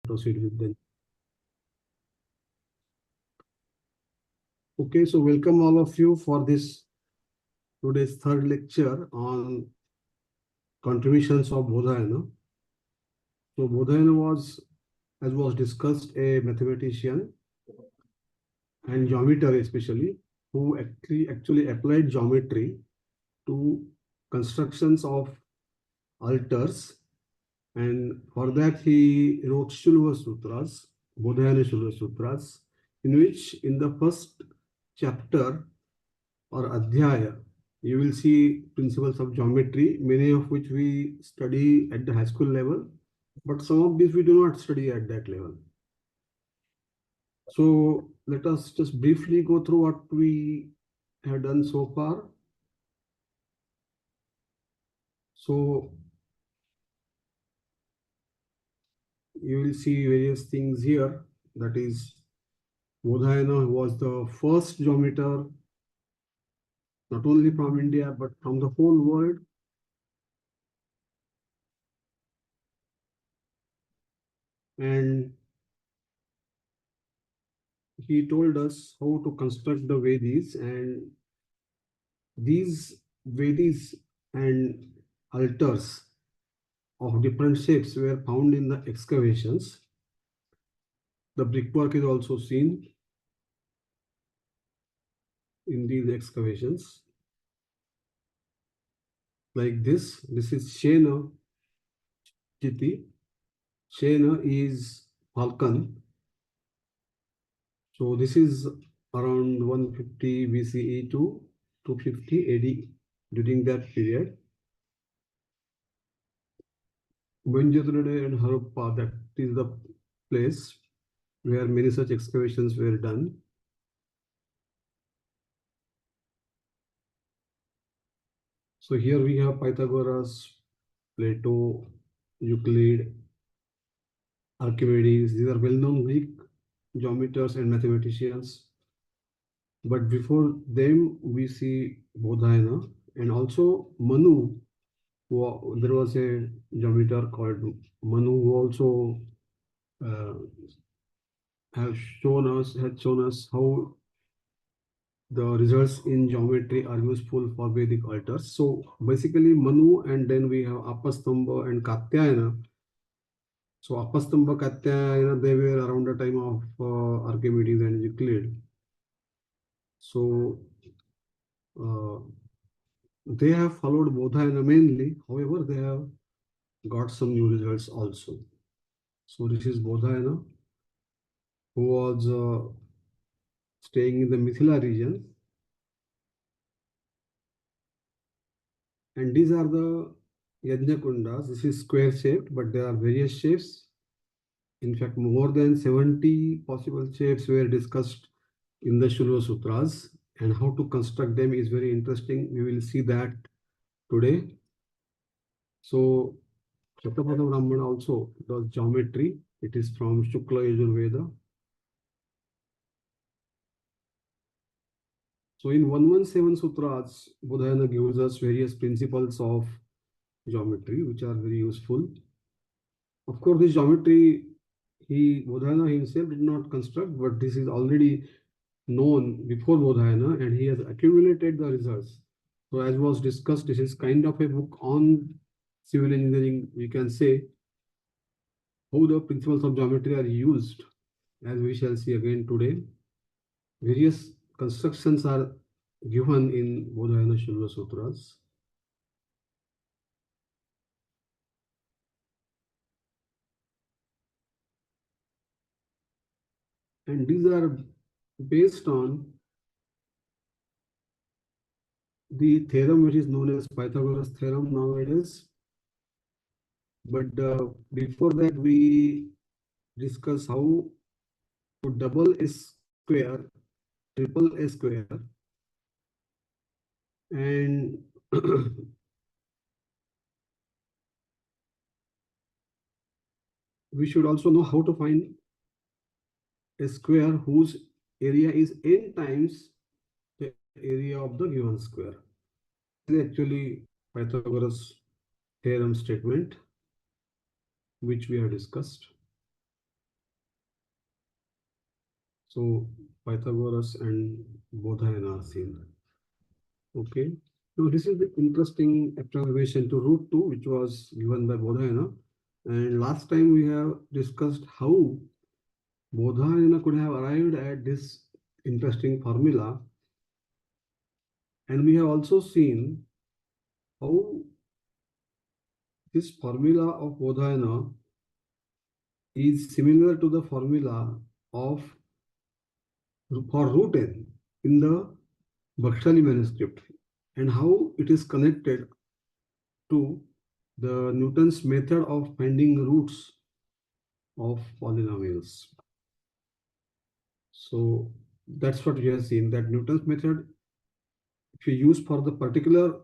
proceed with them. Okay, so welcome all of you for this today's third lecture on contributions of Bodhayana. So Bodhayana was, as was discussed, a mathematician and geometer especially, who actually applied geometry to constructions of altars, and for that he wrote Shulva Sutras, Bodhayana Shulva Sutras, in which in the first chapter or adhyaya, you will see principles of geometry, many of which we study at the high school level, but some of these we do not study at that level. So let us just briefly go through what we have done so far. So you will see various things here. That is, Bodhayana was the first geometer, not only from India, but from the whole world. And he told us how to construct the Vedis, and these Vedis and altars of different shapes were found in the excavations. The brickwork is also seen in these excavations. Like this is Shena Chiti. Shena is falcon. So this is around 150 BCE to 250 AD, during that period. Mohenjo-daro and Harappa, that is the place where many such excavations were done. So here we have Pythagoras, Plato, Euclid, Archimedes. These are well-known Greek geometers and mathematicians. But before them, we see Bodhayana, and also Manu. There was a geometer called Manu who also uh, had shown us how the results in geometry are useful for Vedic altars. So basically Manu, and then we have Apastamba and Katyayana. So Apastamba, Katyayana, they were around the time of Archimedes and Euclid. So they have followed Bodhayana mainly. However, they have got some new results also. So this is Bodhayana, who was staying in the Mithila region. And these are the Yajna Kundas. This is square shaped, but there are various shapes. In fact, more than 70 possible shapes were discussed in the Shulva Sutras, and how to construct them is very interesting. We will see that today. So Shatapada Brahmana also does geometry. It is from Shukla Yajurveda. So in 117 Sutras, Bodhayana gives us various principles of geometry, which are very useful. Of course, this geometry, Bodhayana himself did not construct, but this is already known before Bodhayana, and he has accumulated the results. So as was discussed, this is kind of a book on civil engineering. We can say how the principles of geometry are used, as we shall see again today. Various constructions are given in Bodhayana Shulva Sutras. And these are based on the theorem which is known as Pythagoras theorem nowadays. But before that, we discuss how to double a square, triple a square, and we should also know how to find a square whose area is n times the area of the given square. This is actually Pythagoras theorem statement, which we have discussed. So Pythagoras and Bodhayana are seen. Okay. Now this is the interesting approximation to root 2, which was given by Bodhayana. And last time we have discussed how Bodhayana could have arrived at this interesting formula. And we have also seen how this formula of Bodhayana is similar to the formula of for root n in the Bakshali manuscript, and how it is connected to the Newton's method of finding roots of polynomials. So that's what we have seen, that Newton's method, if you use for the particular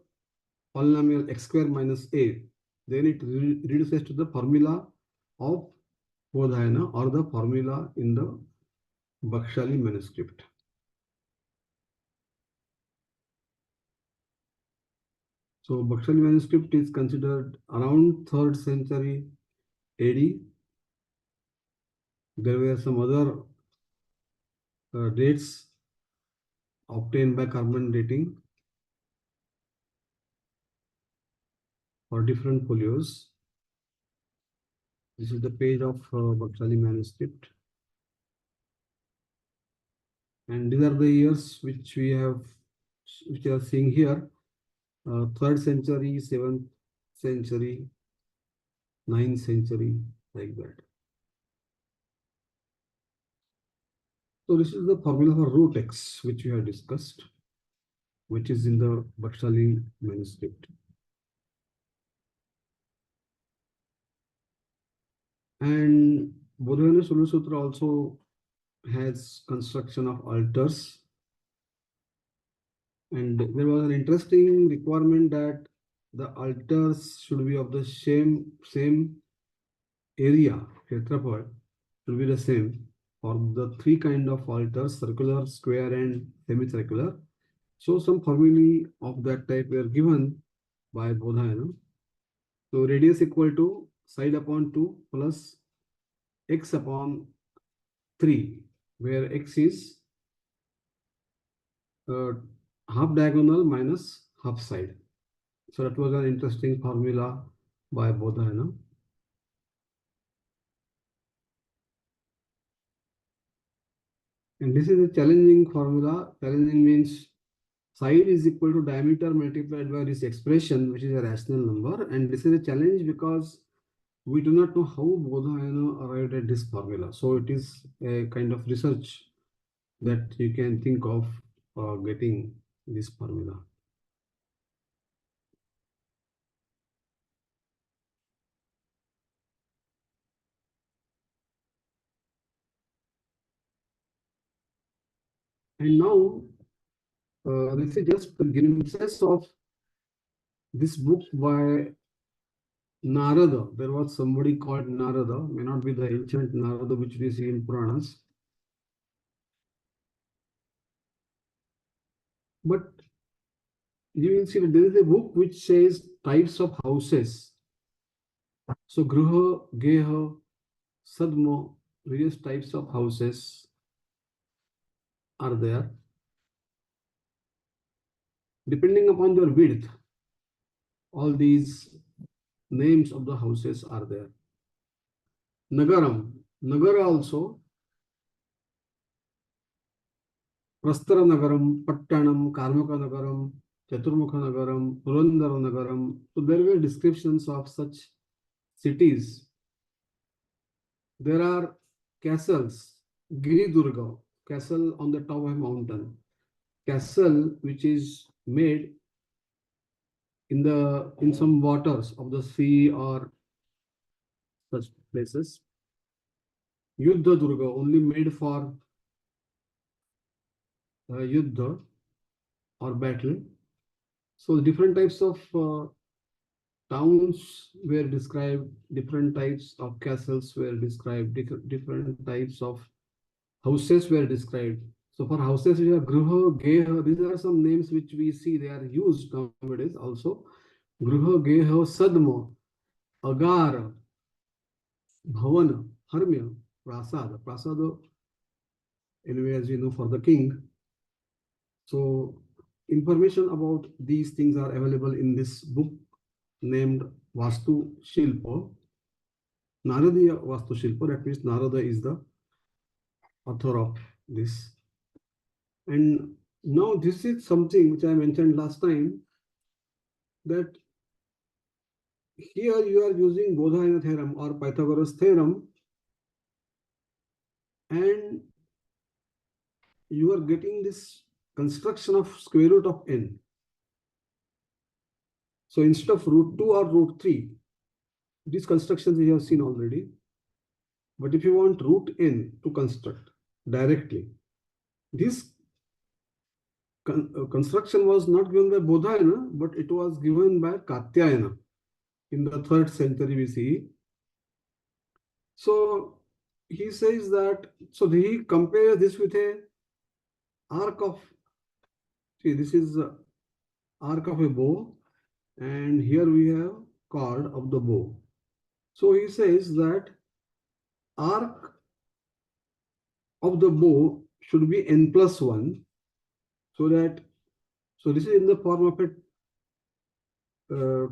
polynomial x square minus a, then it reduces to the formula of Bodhayana or the formula in the Bakshali manuscript. So Bakshali manuscript is considered around 3rd century AD. There were some other dates obtained by carbon dating for different folios. This is the page of Bakshali manuscript. And these are the years which we are seeing here. 3rd century, 7th century, 9th century, like that. So this is the formula for root x, which we have discussed, which is in the Bakshali manuscript. And Bodhayana Sulu Sutra also has construction of altars. And there was an interesting requirement that the altars should be of the same area, Kshetrafal should be the same for the 3 kind of altars, circular, square, and semicircular. So some formulae of that type were given by Bodhayana. So radius equal to side upon 2 plus x upon 3, where x is half diagonal minus half side. So that was an interesting formula by Bodhayana. And this is a challenging formula. Challenging means side is equal to diameter multiplied by this expression, which is a rational number. And this is a challenge because we do not know how Bodhayana arrived at this formula. So it is a kind of research that you can think of getting this formula. And now, this is just the glimpses of this book by Narada. There was somebody called Narada, may not be the ancient Narada which we see in Puranas. But you will see that there is a book which says types of houses. So Gruha, Geha, Sadmo, various types of houses are there. Depending upon their width, all these names of the houses are there. Nagaram, Nagara also, Prastara Nagaram, Pattanam, Karmaka Nagaram, Chaturmukha Nagaram, Purandara Nagaram. So there were descriptions of such cities. There are castles, Giri Durga, castle on the top of a mountain, castle which is made in some waters of the sea or such places. Yuddha Durga, only made for Yuddha or battle. So different types of towns were described, different types of castles were described, different types of houses were described. So for houses, we have Gruha, Geha. These are some names which we see they are used nowadays also. Gruha, Geha, Sadmo, Agar, Bhavan, Harmya, Prasad. Prasad anyway, as you know, for the king. So information about these things are available in this book named Vastu Shilpa, Naradiya Vastu Shilpa. That means Narada is the author of this. And now this is something which I mentioned last time, that here you are using Bodhayana theorem or Pythagoras theorem, and you are getting this construction of square root of n. So instead of root 2 or root 3, these constructions we have seen already. But if you want root n to construct directly, this construction was not given by Bodhayana, but it was given by Katyayana in the 3rd century BCE. So he says that, so he compares this with a arc of, see, this is arc of a bow, and here we have chord of the bow. So he says that arc of the bow should be n plus 1, so that, so this is in the form of a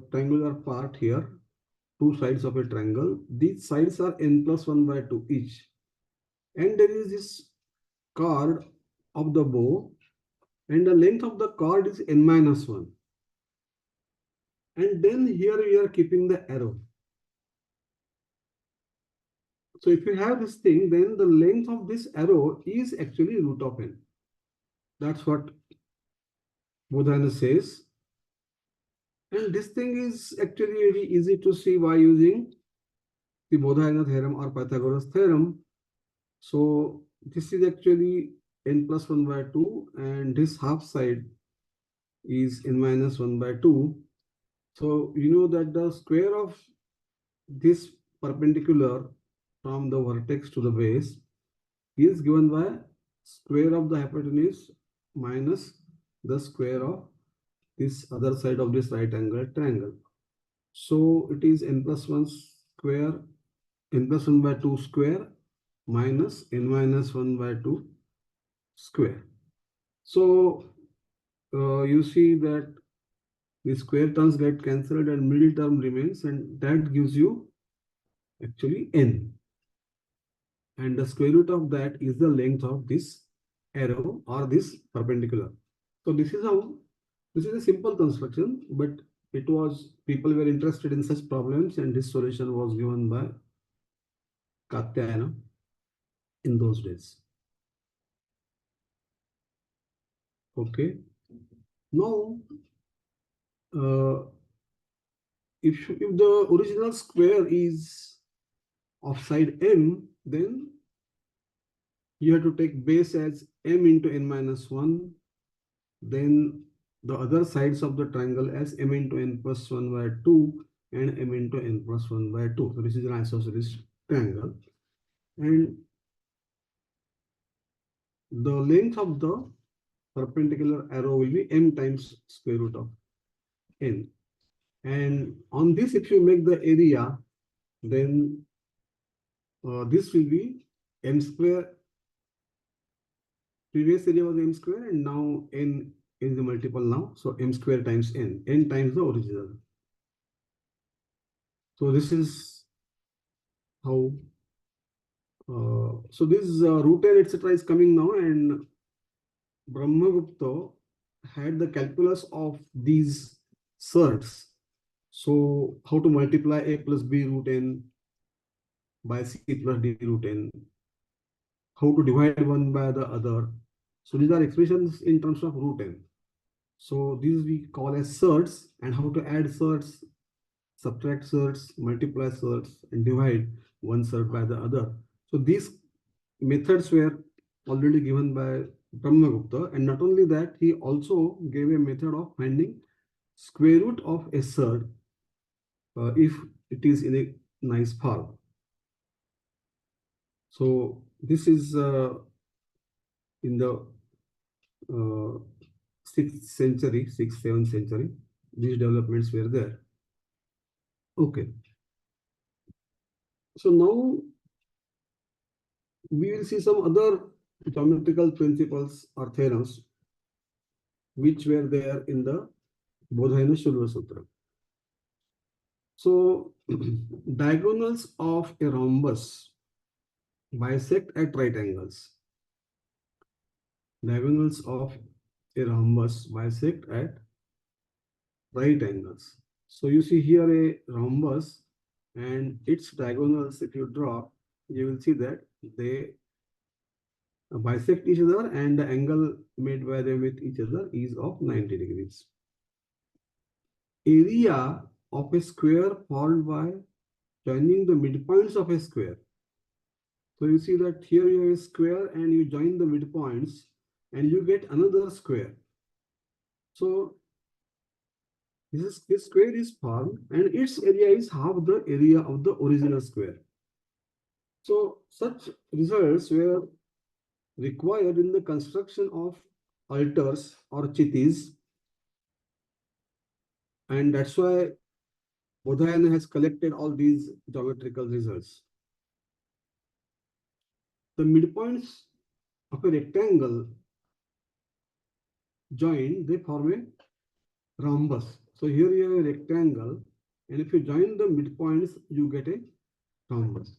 triangular part here, two sides of a triangle. These sides are n plus 1 by 2 each. And there is this chord of the bow, and the length of the chord is n minus 1. And then here we are keeping the arrow. So if you have this thing, then the length of this arrow is actually root of n. That's what Bodhayana says. And this thing is actually very easy to see by using the Bodhayana theorem or Pythagoras theorem. So this is actually n plus 1 by 2, and this half side is n minus 1 by 2. So you know that the square of this perpendicular from the vertex to the base is given by square of the hypotenuse minus the square of this other side of this right angle triangle. So it is n plus 1 square, n plus 1 by 2 square minus n minus 1 by 2 square. So you see that the square terms get cancelled and middle term remains, and that gives you actually n. And the square root of that is the length of this arrow or this perpendicular. So this is how, this is a simple construction, but it was, people were interested in such problems, and this solution was given by Katyayana in those days. Okay. Now, if the original square is of side m, then you have to take base as m into n minus 1, then the other sides of the triangle as m into n plus 1 by 2 and m into n plus 1 by 2. So this is an isosceles triangle. And the length of the perpendicular arrow will be m times square root of n. And on this, if you make the area, then this will be m square. Previous area was m square, and now n is the multiple now. So m square times n times the original. So this is how, so this root n etc. is coming now, and Brahmagupta had the calculus of these surds. So how to multiply a plus b root n by c plus d root n, how to divide one by the other. So these are expressions in terms of root n. So these we call as surds, and how to add surds, subtract surds, multiply surds, and divide one surd by the other. So these methods were already given by Brahmagupta, and not only that, he also gave a method of finding square root of a surd if it is in a nice form. So this is in the 6th century, 6th, 7th century, these developments were there. Okay. So now we will see some other geometrical principles or theorems which were there in the Bodhayana Shulva Sutra. So, diagonals of a rhombus bisect at right angles. Diagonals of a rhombus bisect at right angles. So you see here a rhombus and its diagonals, if you draw, you will see that they bisect each other and the angle made by them with each other is of 90 degrees. Area of a square formed by joining the midpoints of a square. So you see that here you have a square and you join the midpoints and you get another square. So this square is formed and its area is half the area of the original square. So such results were required in the construction of altars or chittis, and that's why Bodhayana has collected all these geometrical results. The midpoints of a rectangle join, they form a rhombus. So here you have a rectangle, and if you join the midpoints, you get a rhombus.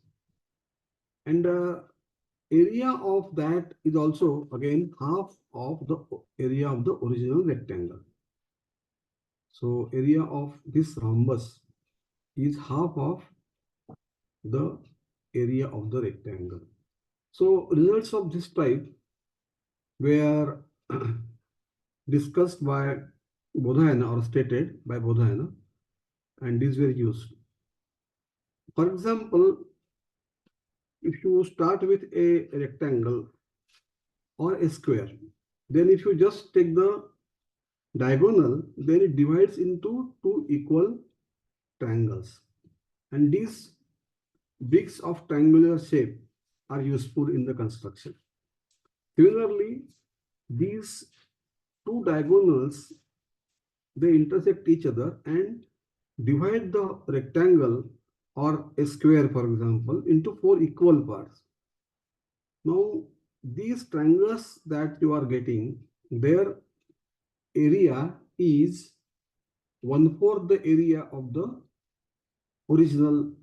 And the area of that is also again half of the area of the original rectangle. So area of this rhombus is half of the area of the rectangle. So results of this type were discussed by Bodhayana or stated by Bodhayana, and these were used. For example, if you start with a rectangle or a square, then if you just take the diagonal, then it divides into two equal triangles. And these bricks of triangular shape are useful in the construction. Similarly, these two diagonals, they intersect each other and divide the rectangle or a square, for example, into four equal parts. Now, these triangles that you are getting, their area is 1/4 the area of the original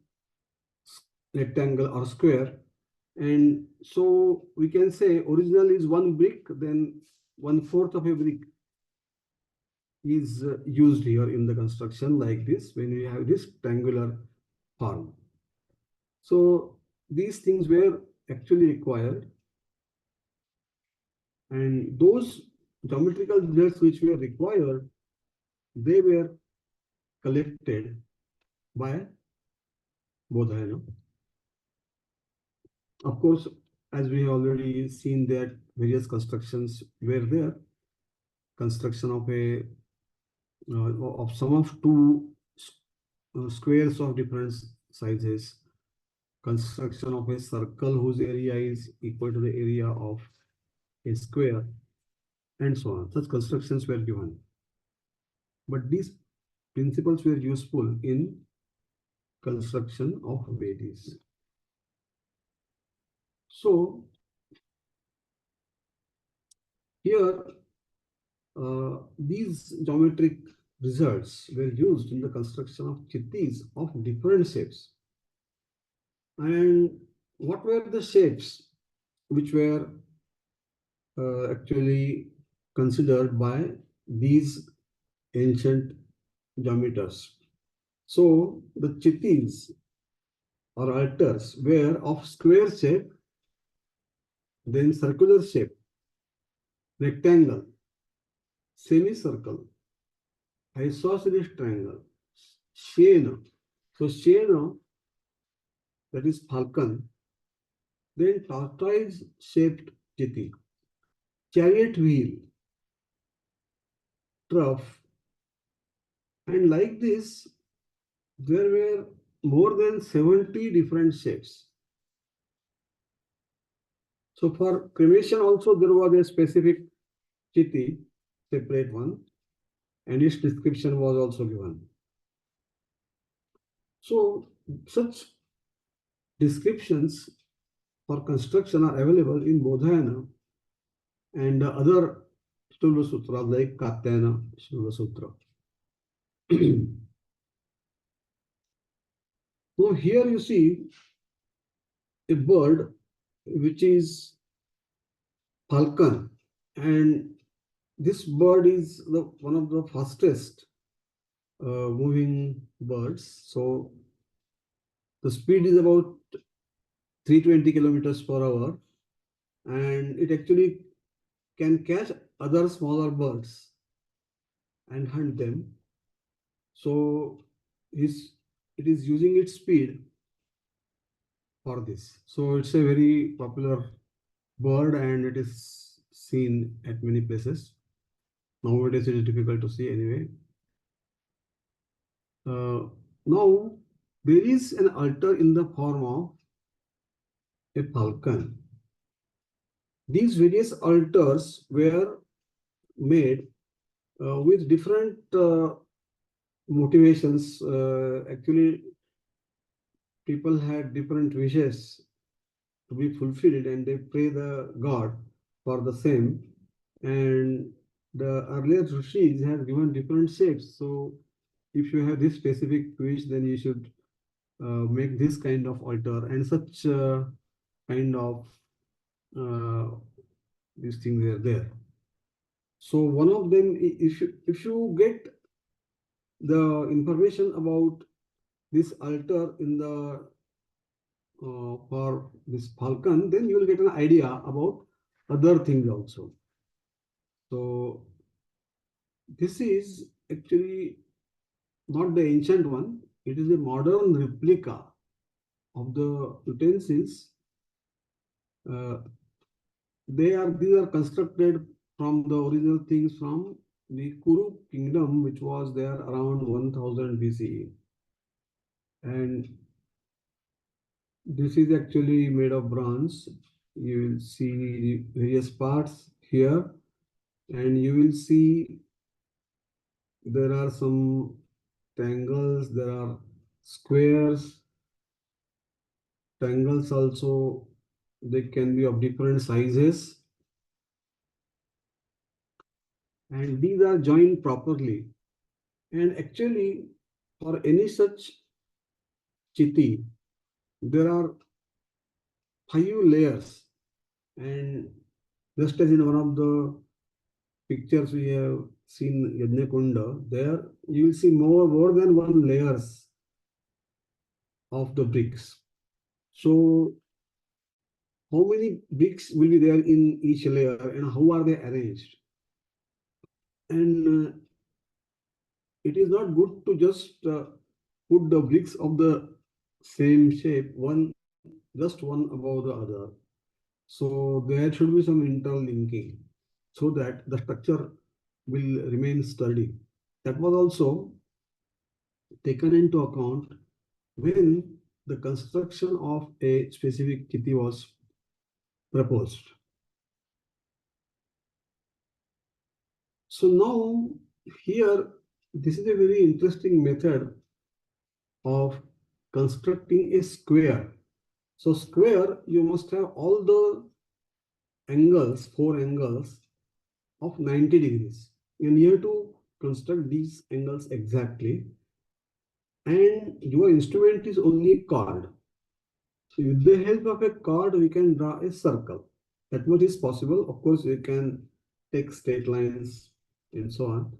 rectangle or square. And so we can say original is one brick, then 1/4 of a brick is used here in the construction like this when we have this triangular form. So these things were actually required, and those geometrical results which were required, they were collected by Bodhayana. Of course, as we have already seen that various constructions were there. Construction of a of some of two squares of different sizes, construction of a circle whose area is equal to the area of a square, and so on. Such constructions were given. But these principles were useful in construction of Vedis. So here, these geometric results were used in the construction of chittis of different shapes. And what were the shapes which were actually considered by these ancient geometers? So the chittis or altars were of square shape, then circular shape, rectangle, semicircle, isosceles triangle, Shena. So Shena, that is falcon, then tortoise shaped chitti, chariot wheel, trough, and like this, there were more than 70 different shapes. So for cremation also there was a specific chitti, separate one, and its description was also given. So such descriptions for construction are available in Bodhayana and other Shulva Sutras like Katyayana Shulva Sutra. Now here you see a bird which is falcon, and this bird is one of the fastest moving birds. So the speed is about 320 kilometers per hour, and it actually can catch other smaller birds and hunt them. So it is using its speed for this. So it's a very popular bird and it is seen at many places. Nowadays it is difficult to see anyway. Now there is an altar in the form of a falcon. These various altars were made with different motivations. Actually, people had different wishes to be fulfilled and they pray the god for the same. And the earlier rishis have given different shapes. So if you have this specific wish, then you should make this kind of altar, and such kind of these things are there. So one of them, if you get the information about this altar in the for this falcon, then you will get an idea about other things also. So this is actually not the ancient one, it is a modern replica of the utensils. These are constructed from the original things from the Kuru kingdom, which was there around 1000 BCE. And this is actually made of bronze. You will see various parts here, and you will see there are some triangles, there are squares. Triangles also, they can be of different sizes. And these are joined properly. And actually, for any such chiti, there are 5 layers. And just as in one of the pictures we have seen Yajna-kunda, there you will see more than one layers of the bricks. So how many bricks will be there in each layer and how are they arranged? And it is not good to just put the bricks of the same shape, just one above the other. So there should be some interlinking so that the structure will remain sturdy. That was also taken into account when the construction of a specific chiti was proposed. So now here, this is a very interesting method of constructing a square. So square, you must have all the angles, 4 angles of 90 degrees. And you have to construct these angles exactly. And your instrument is only cord. So with the help of a cord, we can draw a circle. That much is possible. Of course, you can take straight lines and so on.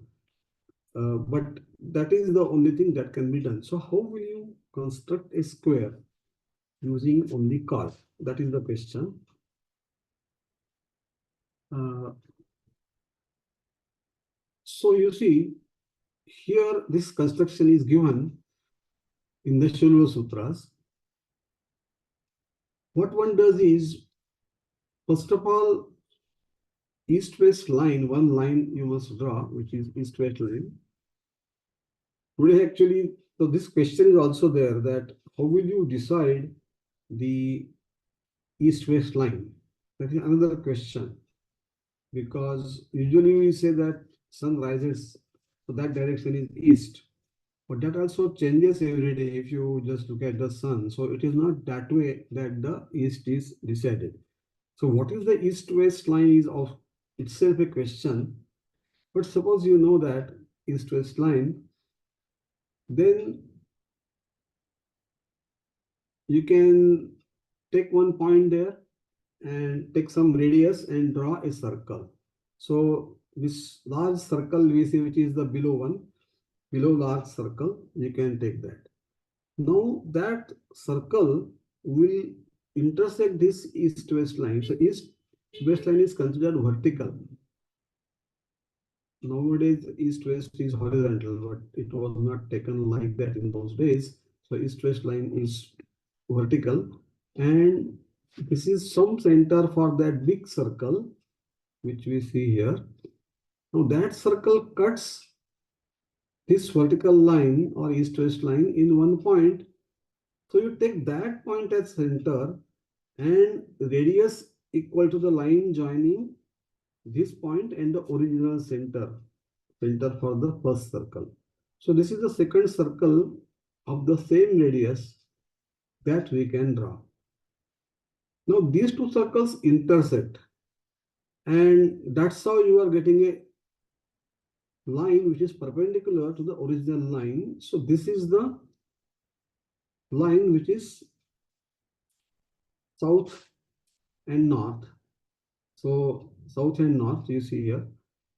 But that is the only thing that can be done. So how will you construct a square using only cord? That is the question. So you see, here this construction is given in the Shulva Sutras. What one does is, first of all, east-west line, one line you must draw, which is east-west line. Today actually, so this question is also there, that how will you decide the east-west line? That is another question, because usually we say that sun rises, so that direction is east. But that also changes every day if you just look at the sun. So it is not that way that the east is decided. So what is the east-west line is of itself a question. But suppose you know that east-west line, then you can take one point there and take some radius and draw a circle. So this large circle we see, which is the below one, below large circle, you can take that. Now that circle will intersect this east-west line. So east-west line is considered vertical. Nowadays, east-west is horizontal, but it was not taken like that in those days. So east-west line is vertical, and this is some center for that big circle, which we see here. Now that circle cuts this vertical line or east-west line in one point. So you take that point as center and radius equal to the line joining this point and the original center for the first circle. So this is the second circle of the same radius that we can draw. Now these two circles intersect, and that's how you are getting a line which is perpendicular to the original line. So this is the line which is south and north. So south and north you see here,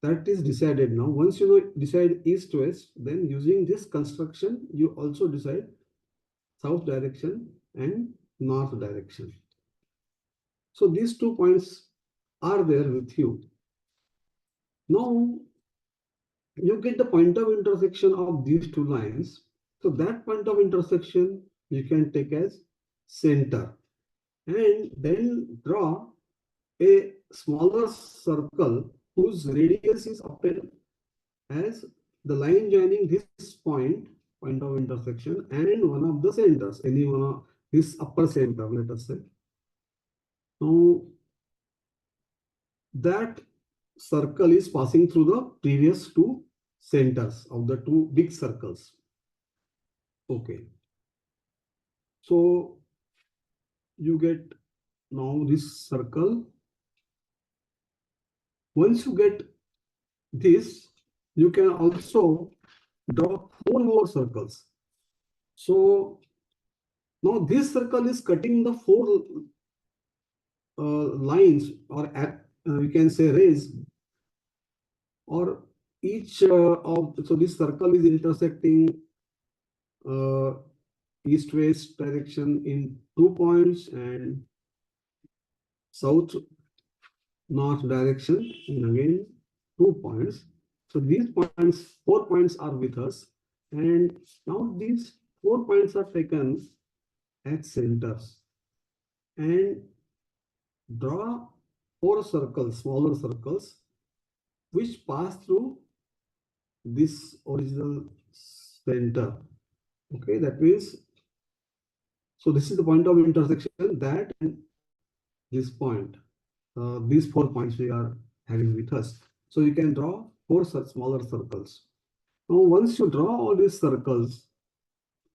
that is decided now. Once you decide east west, then using this construction you also decide south direction and north direction. So these 2 points are there with you. Now you get the point of intersection of these two lines. So that point of intersection you can take as center, and then draw a smaller circle whose radius is obtained as the line joining this point of intersection and one of the centers, any one of this upper center, let us say. Now that circle is passing through the previous two centers of the two big circles. Okay. So you get now this circle. Once you get this, you can also draw 4 more circles. So now this circle is cutting the 4 lines, or we can say rays, or each of, so this circle is intersecting east-west direction in 2 points and south-north direction in again 2 points. So these points, 4 points are with us, and now these 4 points are taken as centers, and draw 4 circles, smaller circles, which pass through this original center. Okay, that means, so this is the point of intersection, that and this point. These 4 points we are having with us. So you can draw 4 such smaller circles. Now, once you draw all these circles,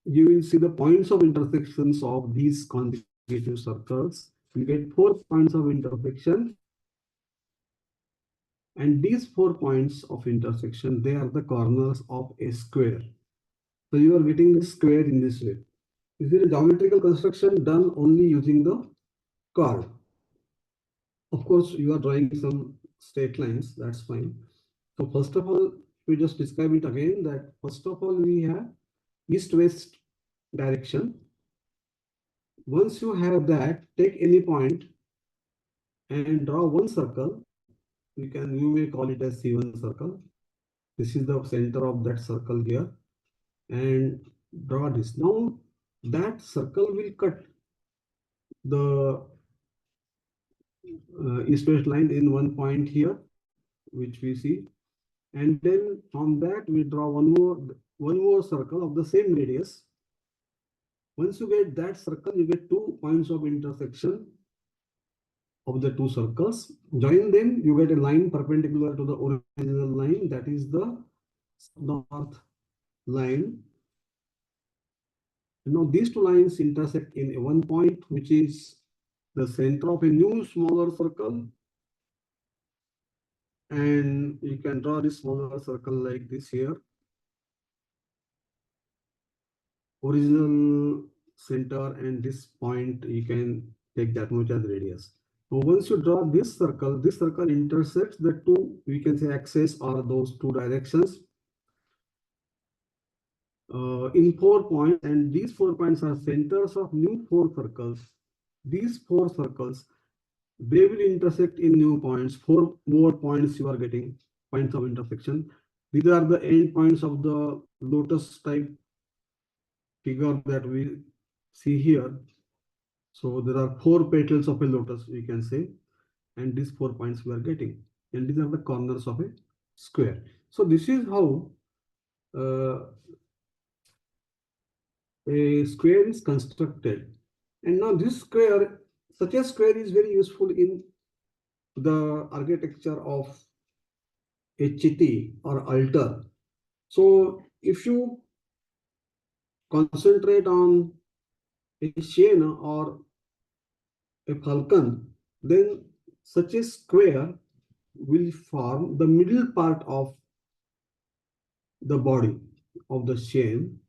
you will see the points of intersections of these consecutive circles. You get 4 points of intersection, and these 4 points of intersection, they are the corners of a square. So you are getting the square in this way. This is a geometrical construction done only using the curve. Of course, you are drawing some straight lines, that's fine. So first of all, we just describe it again, that first of all, we have east-west direction. Once you have that, take any point and draw one circle. You may call it as C1 circle. This is the center of that circle here, and draw this. Now that circle will cut the east-west line in one point here, which we see, and then from that we draw one more circle of the same radius. Once you get that circle, you get 2 points of intersection of the 2 circles. Join them, you get a line perpendicular to the original line, that is the north line. These two lines intersect in one point, which is the center of a new smaller circle. And you can draw this smaller circle like this here. Original center and this point, you can take that much as radius. So once you draw this circle intersects the two, we can say axes or those two directions in 4 points, and these 4 points are centers of new four circles. These four circles, they will intersect in new points. 4 more points you are getting, points of intersection. These are the end points of the lotus type figure that we see here. So there are 4 petals of a lotus, we can say, and these 4 points we are getting, and these are the corners of a square. So this is how a square is constructed. And now this square, such a square is very useful in the architecture of a chitti or altar. So if you concentrate on a chain or a falcon, then such a square will form the middle part of the body of the chain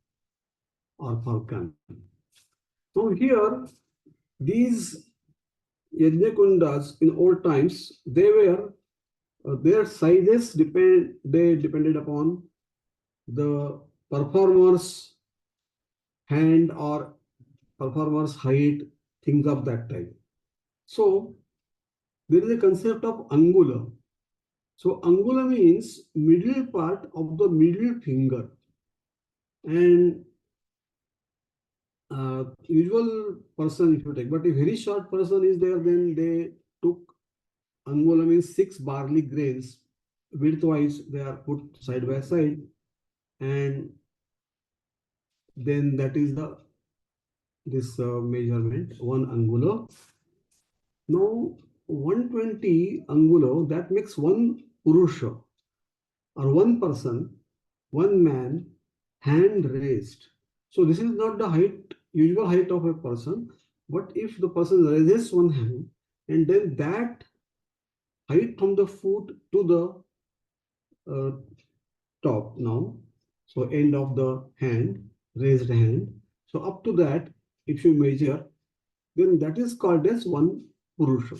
or falcon. So here, these Yajnakundas in old times, they were their sizes depended upon the performer's hand or performer's height, things of that type. So there is a concept of angula. So angula means middle part of the middle finger. And usual person if you take, but a very short person is there, then they took angula means 6 barley grains, widthwise they are put side by side, and then that is the this measurement 1 angulo. Now 120 angulo, that makes 1 purusha or 1 person, 1 man, hand raised. So this is not the height, usual height of a person, but if the person raises one hand, and then that height from the foot to the top now, so end of the hand, raised hand. So up to that, if you measure, then that is called as 1 purusha.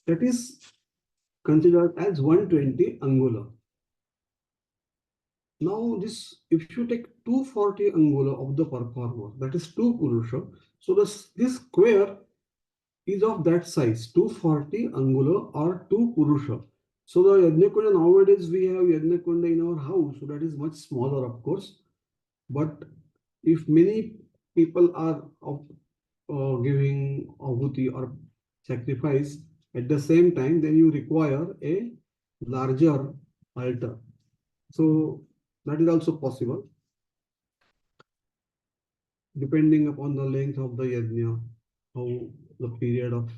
That is considered as 120 angula. Now this, if you take 240 angula of the performer, that is 2 purusha. So this square is of that size, 240 angula or 2 purusha. So the Yajnakunja, nowadays we have Yajnakunja in our house, so that is much smaller, of course. But if many people are giving ahuti or sacrifice at the same time, then you require a larger altar. So that is also possible, depending upon the length of the yajna, how the period of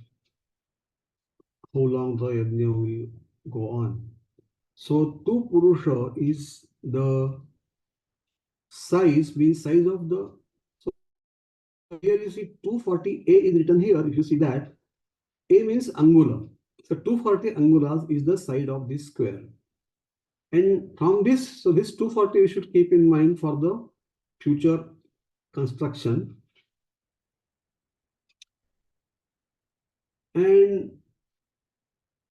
how long the yajna will go on. So 2 purusha is the size, means size of the. So here you see 240 A is written here. If you see that, A means angula. So 240 angulas is the side of this square. And from this, so this 240 you should keep in mind for the future construction. And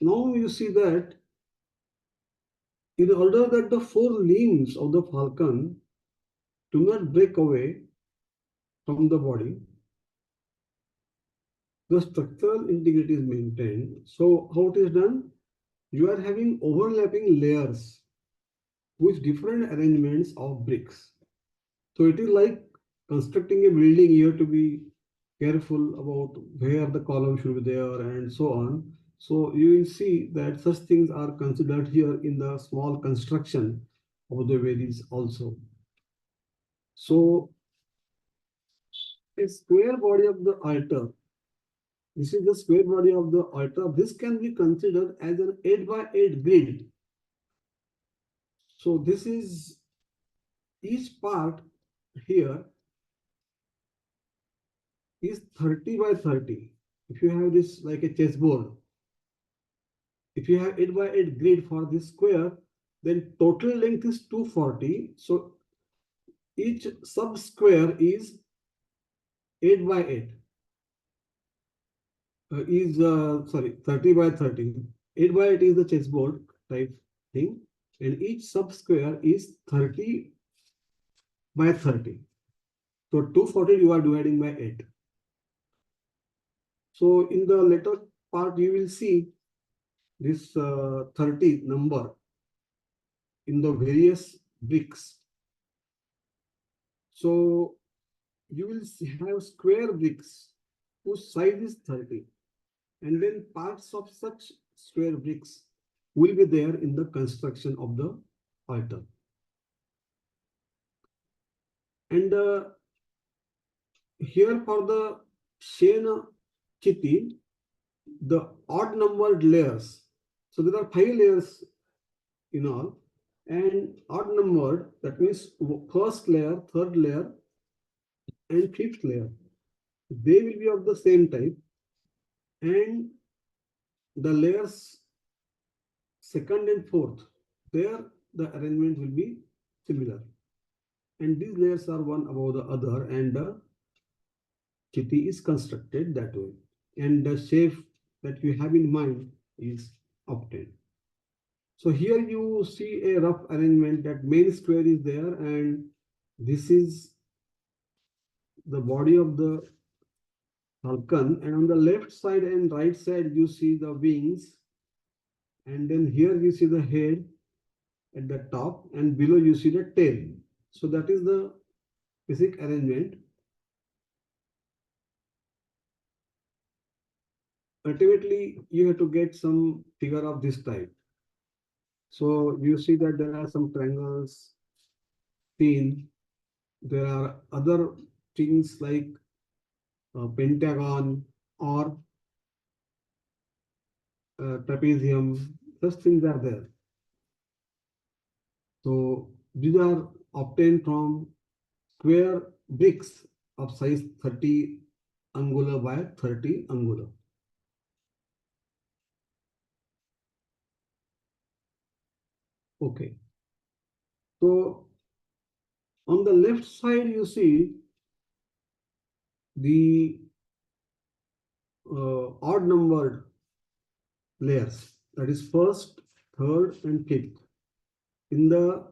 now you see that in order that the 4 limbs of the falcon do not break away from the body, the structural integrity is maintained. So how it is done? You are having overlapping layers with different arrangements of bricks. So it is like constructing a building. You have to be careful about where the column should be there and so on. So you will see that such things are considered here in the small construction of the Vedis also. So a square body of the altar, this is the square body of the altar. This can be considered as an 8 by 8 grid. So this is each part here is 30 by 30. If you have this like a chessboard, if you have 8 by 8 grid for this square, then total length is 240. So each sub square is 8 by 8. Is sorry, 30 by 30. 8 by 8 is the chessboard type thing, and each sub square is 30 by 30. So 240 you are dividing by 8. So in the later part you will see this 30 number in the various bricks. So you will have square bricks whose size is 30, and then parts of such square bricks will be there in the construction of the altar. And here for the Shena Chiti, the odd numbered layers. So there are 5 layers in all, and odd numbered, that means first layer, third layer, and fifth layer. They will be of the same type, and the layers second and fourth, there the arrangement will be similar. And these layers are one above the other, and the chiti is constructed that way. And the shape that you have in mind is obtained. So here you see a rough arrangement that main square is there, and this is the body of the falcon, and on the left side and right side you see the wings, and then here you see the head at the top, and below you see the tail. So that is the basic arrangement. Ultimately you have to get some figure of this type. So you see that there are some triangles seen. There are other things like pentagon or trapezium. Such things are there. So these are obtained from square bricks of size 30 angular by 30 angular. Okay. So on the left side, you see the odd numbered layers, that is first, third, and fifth. In the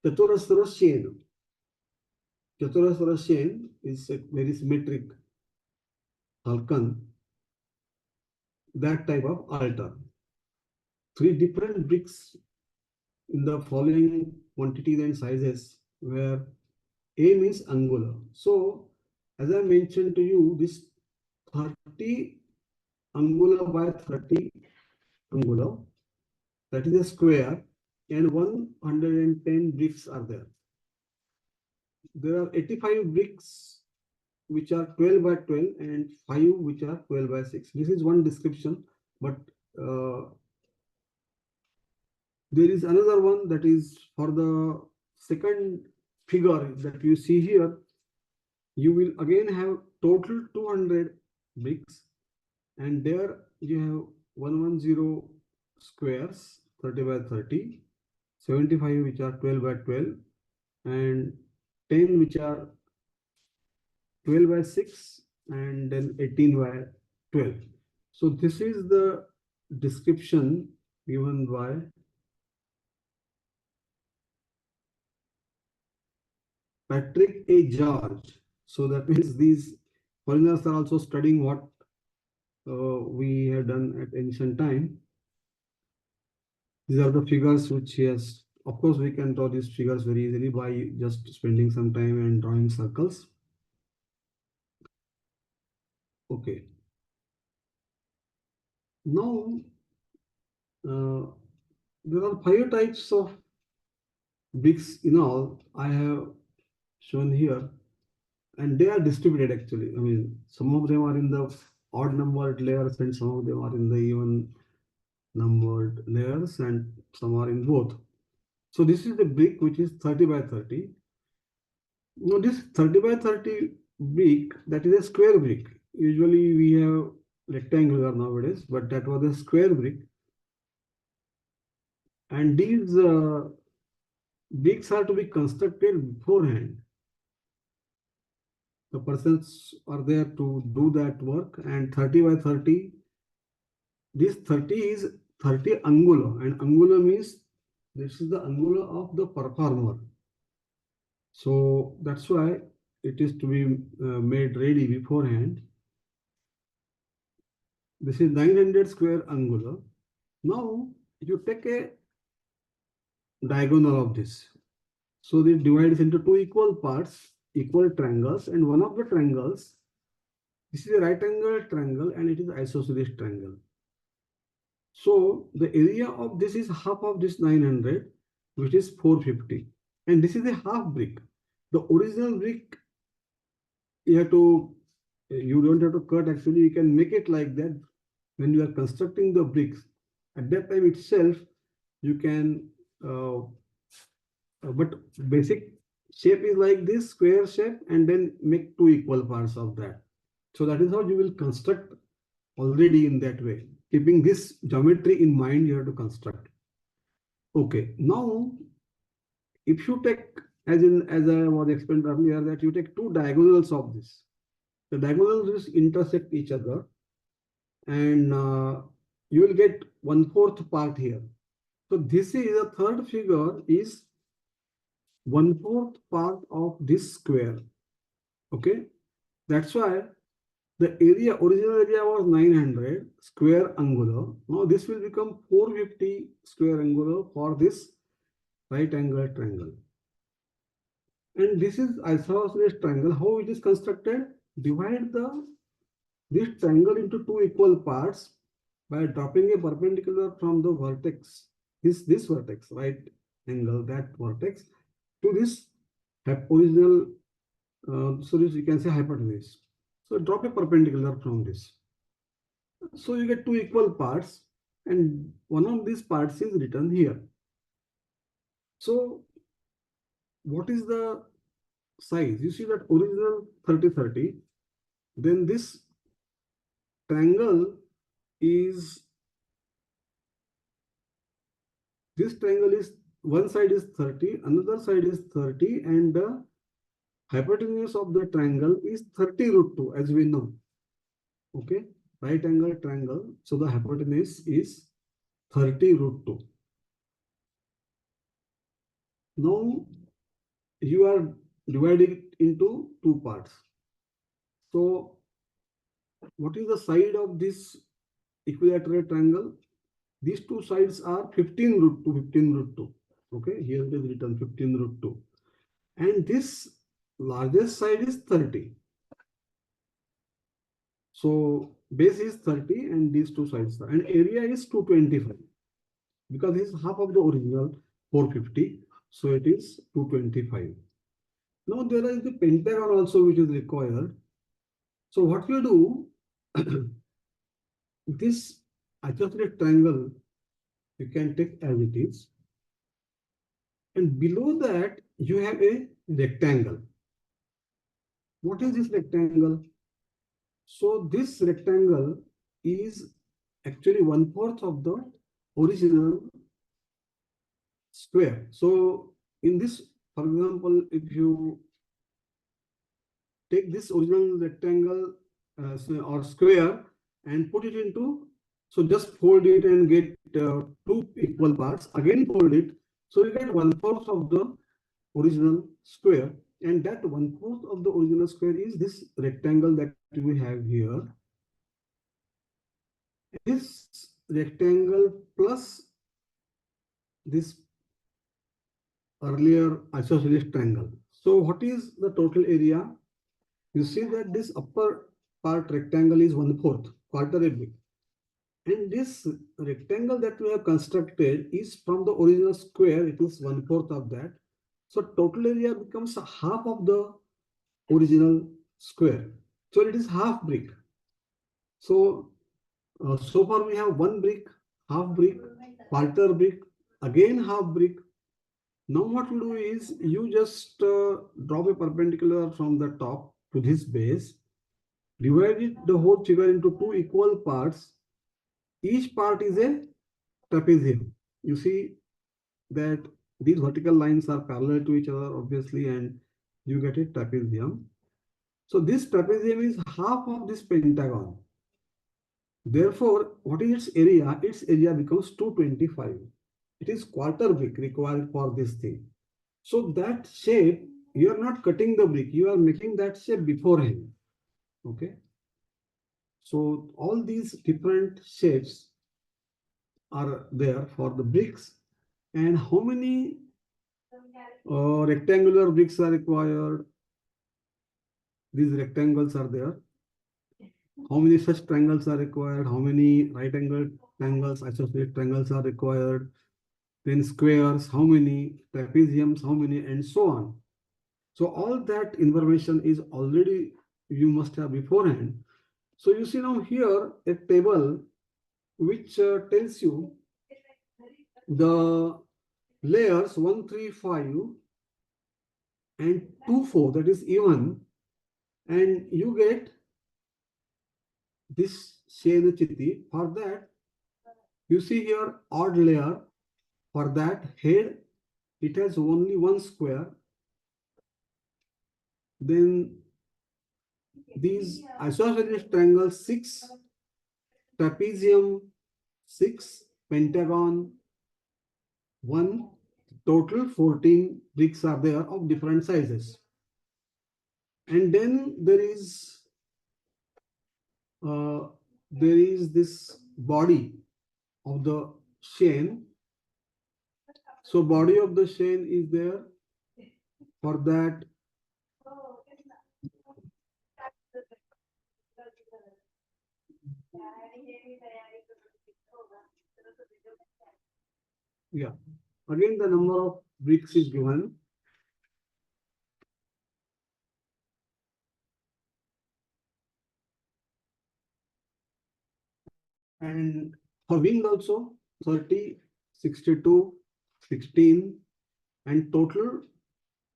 Chaturasra chain, Chaturasra chain is a very symmetric falcon, that type of altar. 3 different bricks in the following quantities and sizes, where A means angular. So, as I mentioned to you, this 30 angular by 30 angular, that is a square, and 110 bricks are there. There are 85 bricks which are 12 by 12 and 5 which are 12 by 6. This is one description, but there is another one that is for the second figure that you see here. You will again have total 200 bricks, and there you have 110 squares 30 by 30, 75 which are 12 by 12, and 10 which are 12 by 6, and then 18 by 12. So this is the description given by Patrick A. George. So that means these foreigners are also studying what we have done at ancient time. These are the figures which he has. Of course, we can draw these figures very easily by just spending some time and drawing circles. Okay. Now, there are 5 types of bricks in all. I have shown here, and they are distributed actually. I mean, some of them are in the odd numbered layers, and some of them are in the even numbered layers, and some are in both. So this is the brick which is 30 by 30. Now this 30 by 30 brick, that is a square brick. Usually we have rectangular nowadays, but that was a square brick. And these bricks are to be constructed beforehand. The persons are there to do that work, and 30 by 30, this 30 is 30 angular, and angular means this is the angular of the performer. So that's why it is to be made ready beforehand. This is 900 square angular. Now you take a diagonal of this. So this divides into two equal parts, equal triangles, and one of the triangles, this is a right angle triangle and it is isosceles triangle. So the area of this is half of this 900, which is 450. And this is a half brick. The original brick, you don't have to cut, actually you can make it like that. When you are constructing the bricks, at that time itself, you can, but basic shape is like this square shape, and then make two equal parts of that. So that is how you will construct already in that way. Keeping this geometry in mind, you have to construct. Okay, now if you take, as I was explained earlier, that you take two diagonals of this. The diagonals intersect each other, and you will get 1/4 part here. So this is the third figure is 1/4 part of this square. Okay, that's why the original area was 900 square angular. Now this will become 450 square angular for this right angle triangle. And this is isosceles triangle. How it is constructed? Divide this triangle into two equal parts by dropping a perpendicular from the vertex, this vertex, right angle, that vertex, to this original, so this you can say hypotenuse. So drop a perpendicular from this. So you get two equal parts, and one of these parts is written here. So what is the size? You see that original 30/30, then this triangle is, this triangle is, one side is 30, another side is 30, and the hypotenuse of the triangle is 30 root 2, as we know. Okay, right angle triangle, so the hypotenuse is 30 root 2. Now you are dividing it into two parts. So what is the side of this equilateral triangle? These two sides are 15 root 2, 15 root 2. Okay, here it is written 15 root 2. And this largest side is 30. So base is 30 and these two sides are, and area is 225, because this is half of the original 450. So it is 225. Now there is the pentagon also which is required. So what you do, this isosceles triangle you can take as it is, and below that you have a rectangle. What is this rectangle? So this rectangle is actually 1/4 of the original square. So in this, for example, if you take this original rectangle or square and put it into, so just fold it and get two equal parts, again fold it, so you get 1/4 of the original square, and that 1/4 of the original square is this rectangle that we have here. This rectangle plus this earlier isosceles triangle. So what is the total area? You see that this upper part rectangle is 1/4, quarter a bit. And this rectangle that we have constructed is from the original square, it is 1/4 of that. So total area becomes half of the original square. So it is half brick. So, so far we have one brick, half brick, quarter brick, again half brick. Now what you do is you just drop a perpendicular from the top to this base, divided the whole figure into two equal parts. Each part is a trapezium. You see that these vertical lines are parallel to each other, obviously, and you get a trapezium. So this trapezium is half of this pentagon. Therefore, what is its area? Its area becomes 225. It is quarter brick required for this thing. So that shape, you are not cutting the brick, you are making that shape beforehand. Okay. So all these different shapes are there for the bricks. And how many rectangular bricks are required? These rectangles are there. How many such triangles are required? How many right angled triangles, isosceles triangles are required? Then squares, how many? Trapeziums, how many? And so on. So all that information is already you must have beforehand. So you see now here a table which tells you the layers 1, 3, 5 and 2, 4, that is even, and you get this Shena Chiti. For that, you see here odd layer. For that head, it has only one square. Then these isosceles triangles 6, trapezium 6, pentagon 1, total 14 bricks are there of different sizes. And then there is this body of the chain. So body of the chain is there. For that, yeah, again the number of bricks is given. And for wing also 30, 62, 16 and total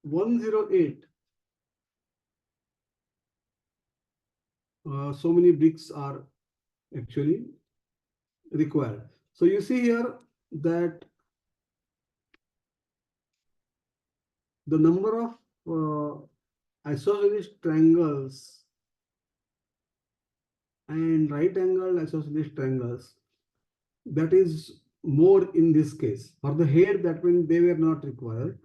108. So many bricks are actually required. So you see here that the number of isosceles triangles and right angle isosceles triangles, that is more in this case. For the head, that means they were not required,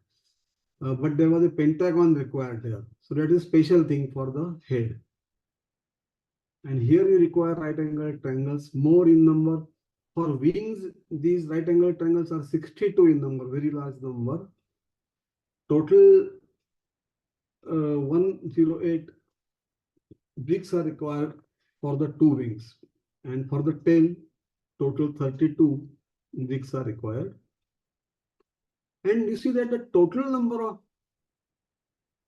but there was a pentagon required there. So that is special thing for the head. And here you require right angle triangles more in number. For wings, these right angle triangles are 62 in number, very large number. Total 108 bricks are required for the two wings. And for the tail, total 32 bricks are required. And you see that the total number of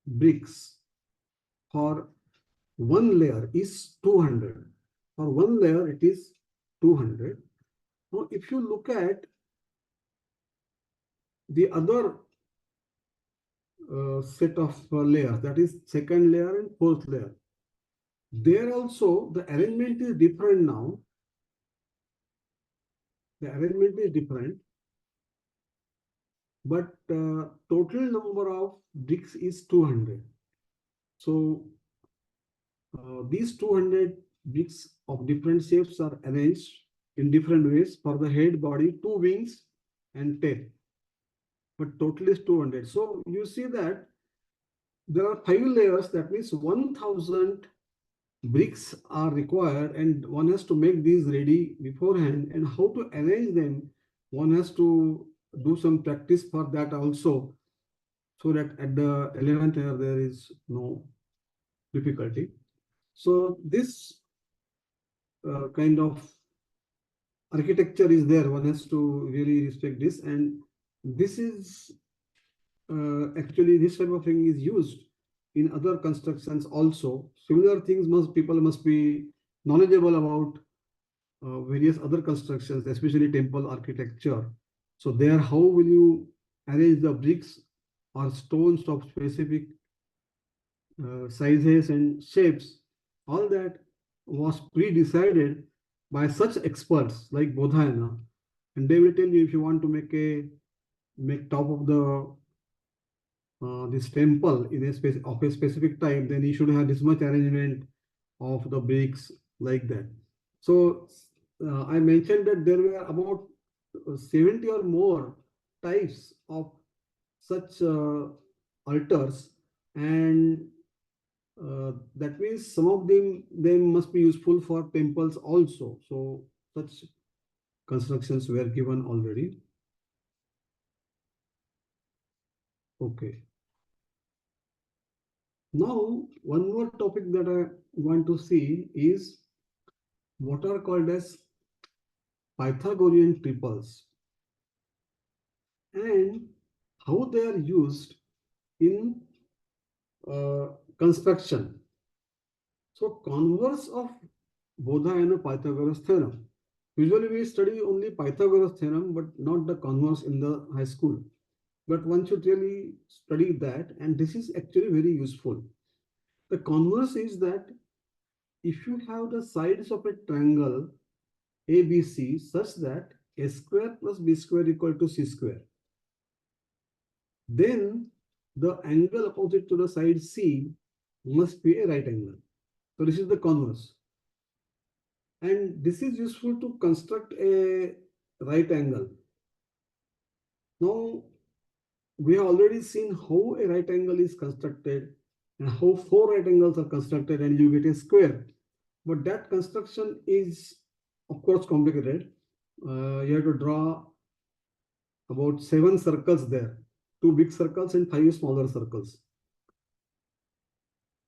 bricks for one layer is 200. For one layer, it is 200. Now, if you look at the other set of layers, that is second layer and fourth layer, there also the arrangement is different now. The arrangement is different, but total number of bricks is 200. So these 200 bricks of different shapes are arranged in different ways for the head, body, two wings and tail. But total is 200. So you see that there are 5 layers, that means 1000 bricks are required, and one has to make these ready beforehand. And how to arrange them, one has to do some practice for that also, so that at the 11th layer there is no difficulty. So this kind of architecture is there. One has to really respect this, and this is actually this type of thing is used in other constructions also. Similar things people must be knowledgeable about various other constructions, especially temple architecture. So there, how will you arrange the bricks or stones of specific sizes and shapes, all that was pre-decided by such experts like Bodhayana. And they will tell you if you want to make top of the this temple in a space of a specific type, then you should have this much arrangement of the bricks like that. So I mentioned that there were about 70 or more types of such altars, and that means some of them must be useful for temples also. So such constructions were given already. Okay. Now, one more topic that I want to see is what are called as Pythagorean triples and how they are used in construction. So, converse of Bodhayana Pythagoras theorem. Usually, we study only Pythagoras theorem, but not the converse in the high school. But one should really study that, and this is actually very useful. The converse is that if you have the sides of a triangle ABC such that a square plus b square equal to c square, then the angle opposite to the side C must be a right angle. So this is the converse. And this is useful to construct a right angle. Now, we have already seen how a right angle is constructed and how four right angles are constructed and you get a square. But that construction is, of course, complicated. You have to draw about 7 circles there, 2 big circles and 5 smaller circles.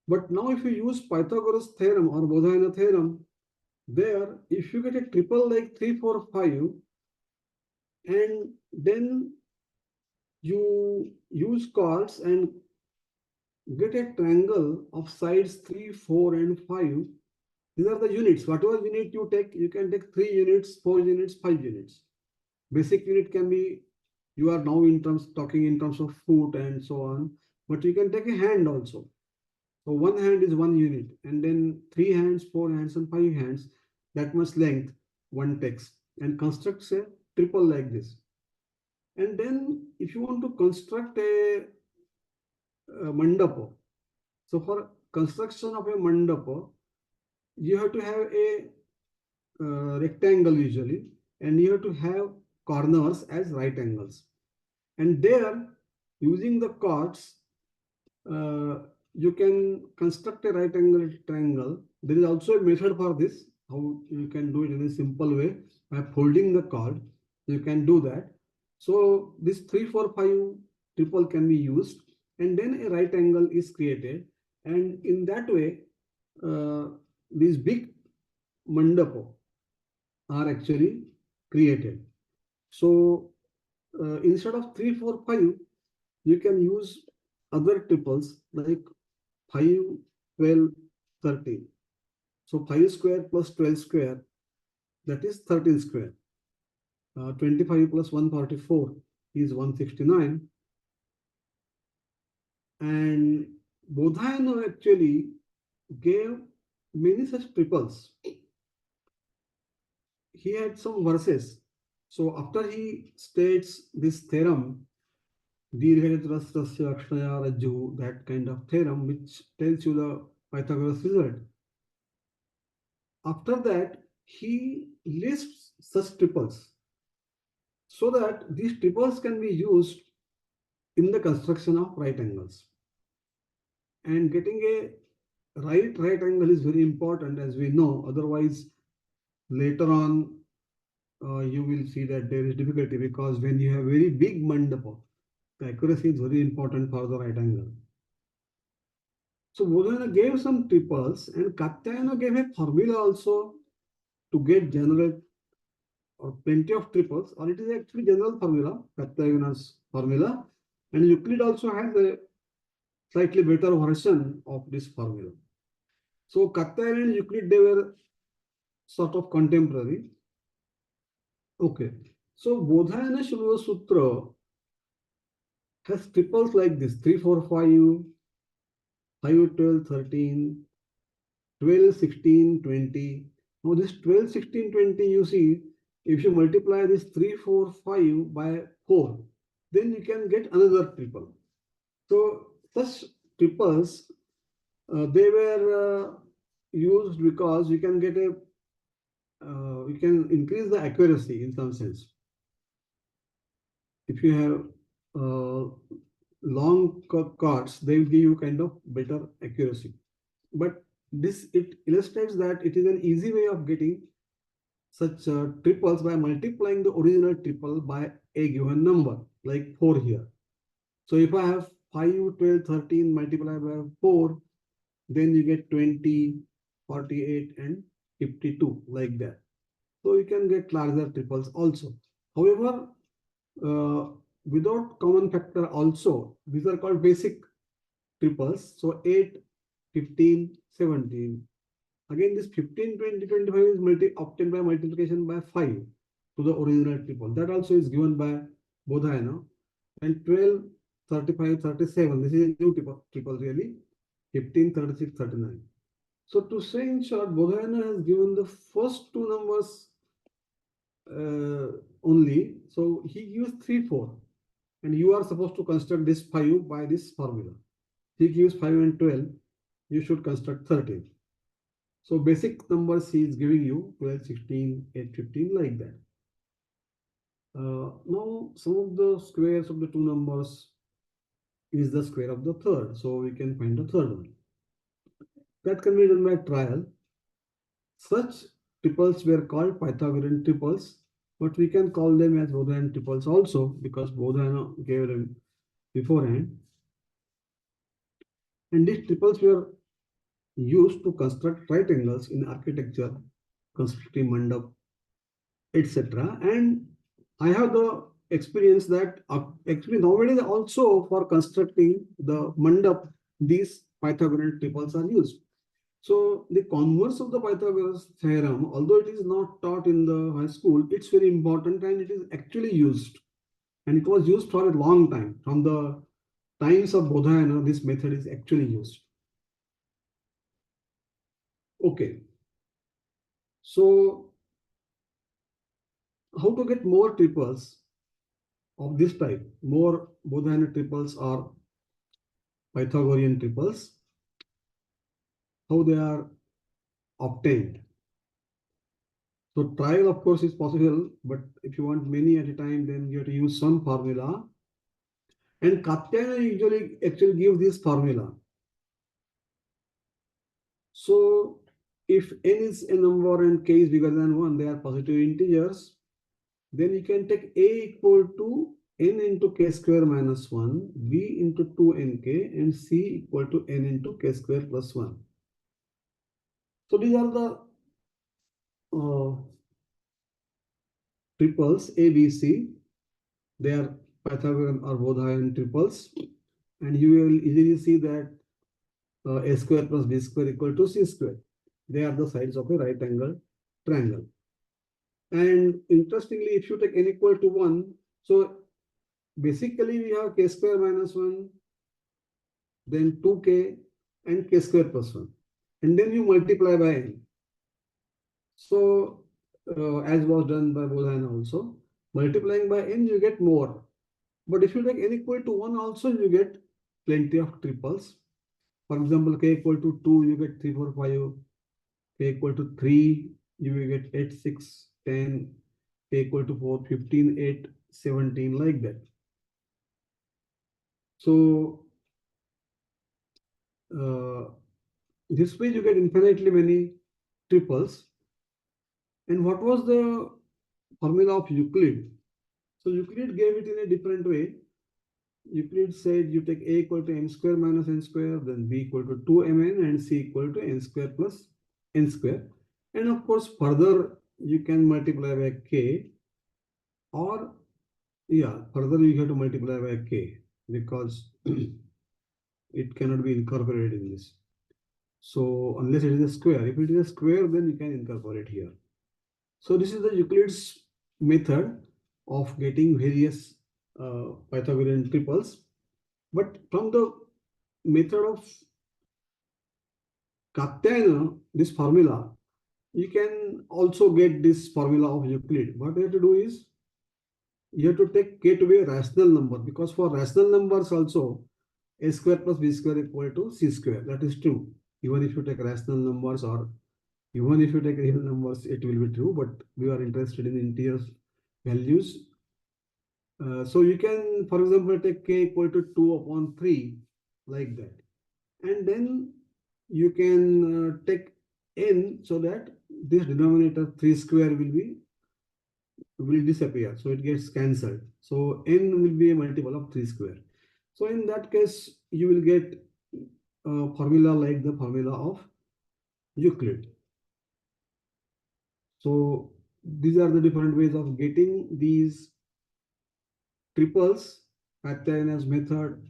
But now if you use Pythagoras theorem or Bodhayana theorem, there if you get a triple like 3, 4, 5, and then you use chords and get a triangle of sides 3, 4, and 5. These are the units. Whatever unit you take, you can take 3 units, 4 units, 5 units. Basic unit can be, you are now talking in terms of foot and so on, but you can take a hand also. So one hand is 1 unit, and then 3 hands, 4 hands, and 5 hands, that much length one takes, and constructs a triple like this. And then if you want to construct a mandapa, so for construction of a mandapa, you have to have a rectangle usually, and you have to have corners as right angles. And there, using the chords, you can construct a right angle triangle. There is also a method for this, how you can do it in a simple way by folding the chord. You can do that. So this 3, 4, 5 triple can be used, and then a right angle is created. And in that way, these big mandapa are actually created. So instead of 3, 4, 5, you can use other triples like 5, 12, 13. So 5 square plus 12 square, that is 13 square. 25 plus 144 is 169. And Bodhayana actually gave many such triples. He had some verses. So after he states this theorem, that kind of theorem which tells you the Pythagoras result. After that, he lists such triples so that these triples can be used in the construction of right angles. And getting a right angle is very important, as we know. Otherwise, later on, you will see that there is difficulty, because when you have very big mandapa, the accuracy is very important for the right angle. So Bodhayana gave some triples, and Katyayana gave a formula also to get general or plenty of triples, or it is actually general formula, Katyayana's formula, and Euclid also has a slightly better version of this formula. So Katyayana and Euclid, they were sort of contemporary. Okay, so Bodhayana Shilva Sutra has triples like this, 3, 4, 5, 5, 12, 13, 12, 16, 20. Now this 12, 16, 20, you see, if you multiply this 3, 4, 5 by 4, then you can get another triple. So such triples, they were used because you can get a, you can increase the accuracy in some sense. If you have long cards, they will give you kind of better accuracy. But this, it illustrates that it is an easy way of getting such triples by multiplying the original triple by a given number, like 4 here. So if I have 5, 12, 13 multiplied by 4, then you get 20, 48, and 52, like that. So you can get larger triples also. However, without common factor also, these are called basic triples. So 8, 15, 17. Again, this 15, 20, 25 is obtained by multiplication by 5 to the original triple. That also is given by Bodhayana. And 12, 35, 37. This is a new triple really. 15, 36, 39. So to say in short, Bodhayana has given the first two numbers only. So he gives 3, 4. And you are supposed to construct this 5 by this formula. He gives 5 and 12. You should construct 13. So basic numbers he is giving you 12, 16, 8, 15, like that. Now some of the squares of the two numbers is the square of the third. So we can find the third one. That can be done by trial. Such triples were called Pythagorean triples, but we can call them as Bodhayana triples also because Bodhayana gave them beforehand. And these triples were used to construct right angles in architecture, constructing mandap, etc. And I have the experience that actually nowadays also for constructing the mandap, these Pythagorean triples are used. So the converse of the Pythagoras theorem, although it is not taught in the high school, it's very important and it is actually used. And it was used for a long time. From the times of Bodhayana, this method is actually used. Okay. So how to get more triples of this type? More Bodhayana triples or Pythagorean triples. How they are obtained. So trial, of course, is possible, but if you want many at a time, then you have to use some formula. And Katyayana usually actually gives this formula. So if n is a number and k is bigger than 1, they are positive integers, then you can take a equal to n into k square minus 1, b into 2nk, and c equal to n into k square plus 1. So these are the triples A, B, C. They are Pythagorean or Bodhayana triples. And you will easily see that a square plus b square equal to c square. They are the sides of a right angle triangle. And interestingly, if you take n equal to 1, so basically we have k square minus 1, then 2k and k square plus 1. And then you multiply by n. So as was done by Bodhayana also, multiplying by n you get more. But if you take n equal to 1 also, you get plenty of triples. For example, k equal to 2, you get 3, 4, 5. K equal to 3, you will get 8, 6, 10. K equal to 4, 15, 8, 17, like that. So this way you get infinitely many triples. And what was the formula of Euclid? So Euclid gave it in a different way. Euclid said you take a equal to m square minus n square, then b equal to 2mn, and c equal to n square plus n square. And of course, further you can multiply by k, or further you have to multiply by k because it cannot be incorporated in this. So unless it is a square, if it is a square, then you can incorporate here. So this is the Euclid's method of getting various Pythagorean triples. But from the method of Katyayana, this formula, you can also get this formula of Euclid. What you have to do is you have to take k to be a rational number, because for rational numbers also a square plus b square equal to c square. That is true. Even if you take rational numbers or even if you take real numbers, it will be true. But we are interested in integers values. So you can, for example, take k equal to 2 upon 3 like that. And then you can take n so that this denominator 3 square will disappear. So it gets cancelled. So n will be a multiple of 3 square. So in that case, you will get a formula like the formula of Euclid. So these are the different ways of getting these triples. Katyayana's method.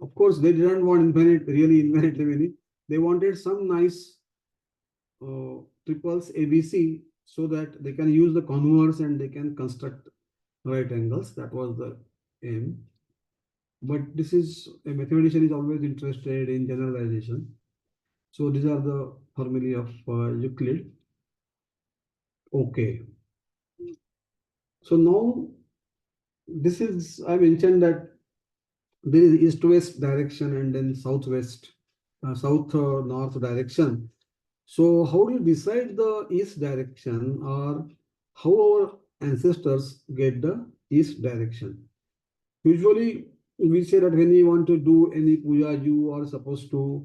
Of course, they didn't want really infinitely many. They wanted some nice triples ABC so that they can use the converse and they can construct right angles. That was the aim. But this is a mathematician is always interested in generalization. So these are the formulae of Euclid. Okay. So now this is, I mentioned that there is east-west direction and then southwest, south-north direction. So how do you decide the east direction, or how our ancestors get the east direction? Usually we say that when you want to do any puja, you are supposed to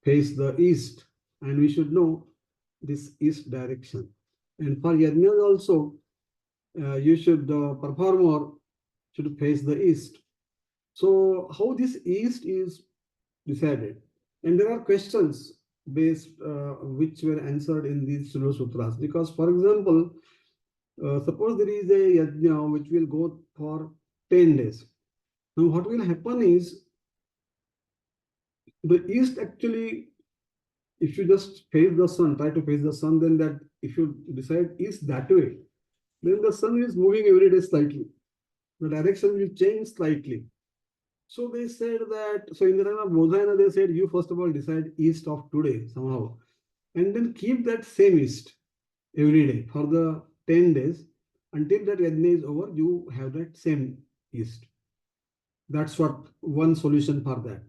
face the east, and we should know this east direction. And for yajnas also, you should performer should face the east. So how this east is decided? And there are questions based which were answered in these Sula Sutras. Because, for example, suppose there is a yajna which will go for 10 days. Now, what will happen is the east actually, if you just face the sun, try to face the sun, then that if you decide east that way, then the sun is moving every day slightly. The direction will change slightly. So they said that, so in the time of Bodhayana, they said, you first of all decide east of today somehow, and then keep that same east every day for the 10 days. Until that yajna is over, you have that same east. That's what one solution for that.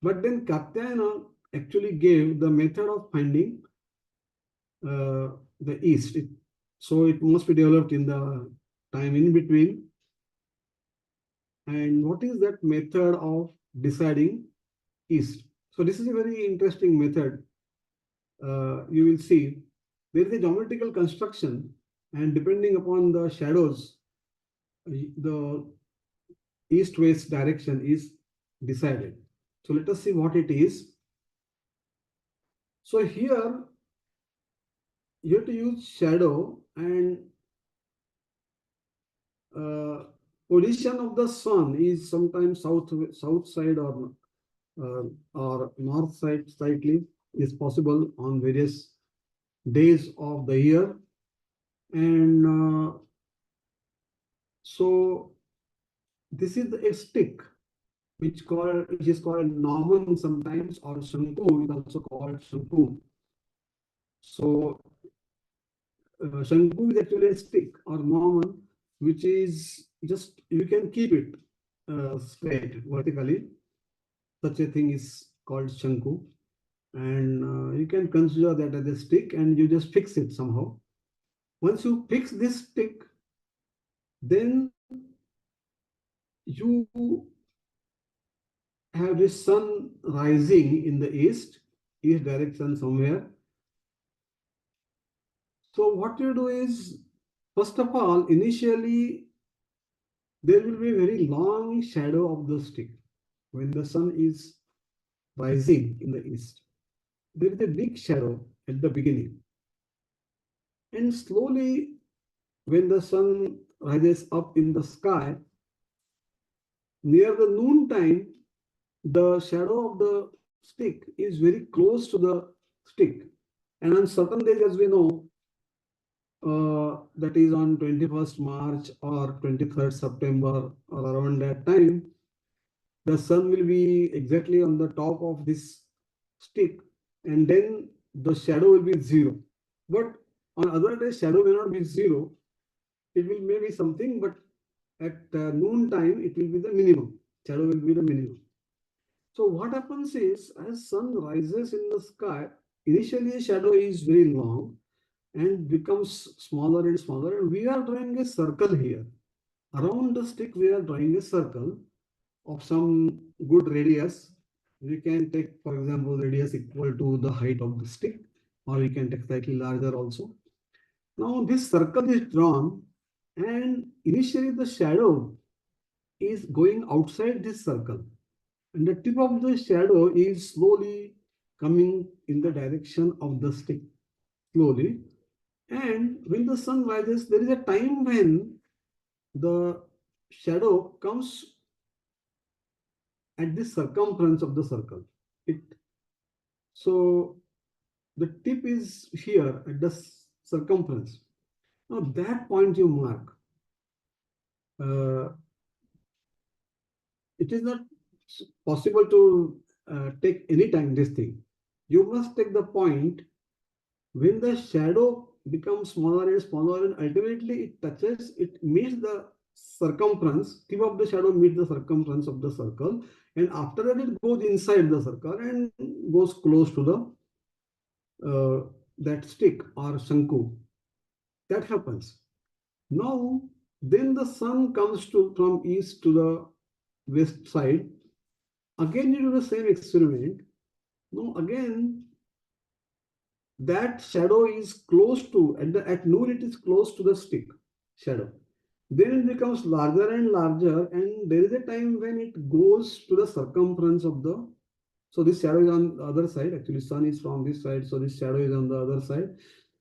But then Katyayana actually gave the method of finding the east. So it must be developed in the time in between. And what is that method of deciding east? So this is a very interesting method. You will see there is a geometrical construction, and depending upon the shadows, the east-west direction is decided. So let us see what it is. So here you have to use shadow and position of the sun is sometimes south side or north side slightly is possible on various days of the year. And so this is a stick which is called Norman sometimes, or Shanku is also called Shanku. So Shanku is actually a stick or Norman, which is just, you can keep it straight vertically. Such a thing is called Shanku. And you can consider that as a stick and you just fix it somehow. Once you fix this stick, then you have the sun rising in the east direction somewhere. So what you do is, first of all, initially, there will be a very long shadow of the stick when the sun is rising in the east. There is a big shadow at the beginning. And slowly, when the sun rises up in the sky, near the noon time, the shadow of the stick is very close to the stick. And on certain days, as we know, that is on 21st March or 23rd September or around that time, the sun will be exactly on the top of this stick and then the shadow will be 0. But on other day, shadow may not be 0. It will maybe something, but at noon time, it will be the minimum. Shadow will be the minimum. So what happens is, as sun rises in the sky, initially shadow is very long and becomes smaller and smaller. And we are drawing a circle here. Around the stick, we are drawing a circle of some good radius. We can take, for example, radius equal to the height of the stick, or we can take slightly larger also. Now this circle is drawn, and initially the shadow is going outside this circle, and the tip of the shadow is slowly coming in the direction of the stick, slowly. And when the sun rises, there is a time when the shadow comes at the circumference of the circle. So the tip is here at the circumference. Now that point you mark. It is not possible to take any time this thing. You must take the point when the shadow becomes smaller and smaller, and ultimately it meets the circumference. Tip of the shadow meets the circumference of the circle, and after that it goes inside the circle and goes close to the that stick or shanku. That happens. Now, then the sun comes from east to the west side. Again, you do the same experiment. Now, again, that shadow is close to, at noon, it is close to the stick shadow. Then it becomes larger and larger, and there is a time when it goes to the circumference of the. So this shadow is on the other side. Actually, sun is from this side, so this shadow is on the other side.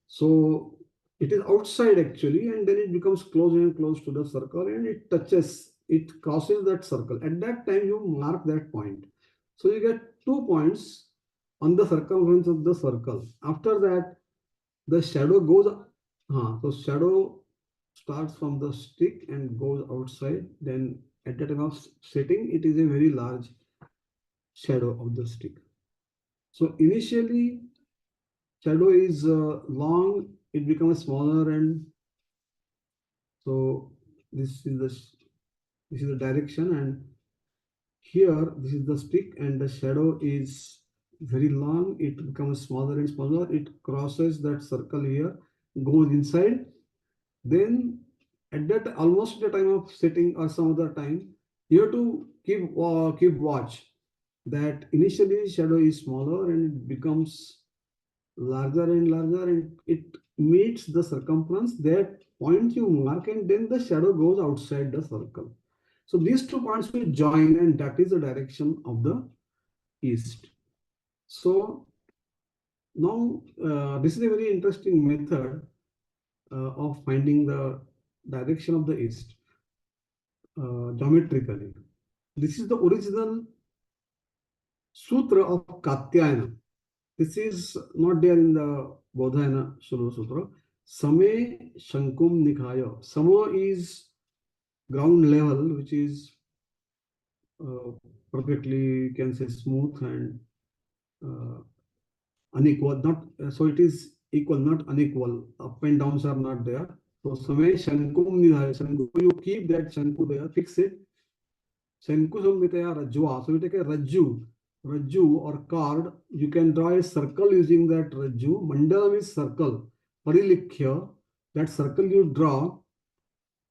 So it is outside actually, and then it becomes close and close to the circle, and it crosses that circle. At that time, you mark that point. So you get 2 points on the circumference of the circle. After that, the shadow goes. So shadow starts from the stick and goes outside. Then at the time of setting, it is a very large shadow of the stick. So initially, shadow is long. It becomes smaller, and so this is the direction, and here this is the stick, and the shadow is very long. It becomes smaller and smaller. It crosses that circle here, goes inside. Then at that almost the time of setting or some other time, you have to keep watch that initially shadow is smaller and it becomes larger and larger, and it meets the circumference. That point you mark, and then the shadow goes outside the circle. So these 2 points will join, and that is the direction of the east. So now this is a very interesting method of finding the direction of the east geometrically. This is the original sutra of Katyayana. This is not there in the Bodhayana Sutra. Same Shankum Nikhaya. Sama is ground level, which is perfectly, you can say, smooth and unequal. Not so it is equal, not unequal. Up and downs are not there. So Same Shankum Nikhaya. Shanku, you keep that Shanku there, fix it. Shanku Samvitaya Rajwa. So you take a Rajju or card, you can draw a circle using that Rajju. Mandalam is circle. Parilikhya, that circle you draw.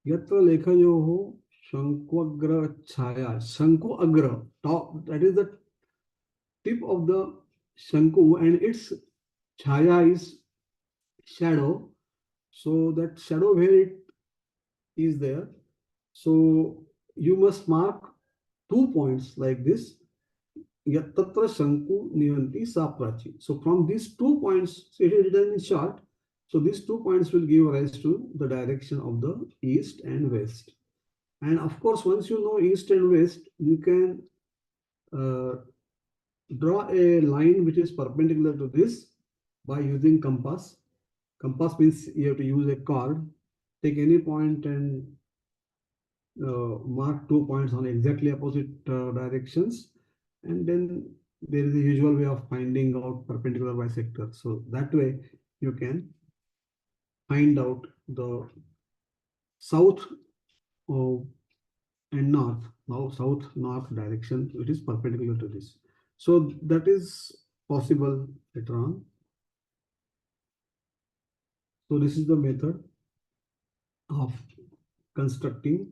Yatra lekhayoho Shankuagra Chaya. Shanku Agra, top, that is the tip of the Shanku, and its Chaya is shadow. So that shadow where it is there. So you must mark 2 points like this. Tatra Shanku Nihanti Saprachi. So from these 2 points, so it is written in short. So these 2 points will give rise to the direction of the east and west. And of course, once you know east and west, you can draw a line which is perpendicular to this by using compass. Compass means you have to use a card. Take any point and mark 2 points on exactly opposite directions, and then there is a usual way of finding out perpendicular bisector. So that way you can find out the south and north, now south north direction, which is perpendicular to this. So that is possible later on. So this is the method of constructing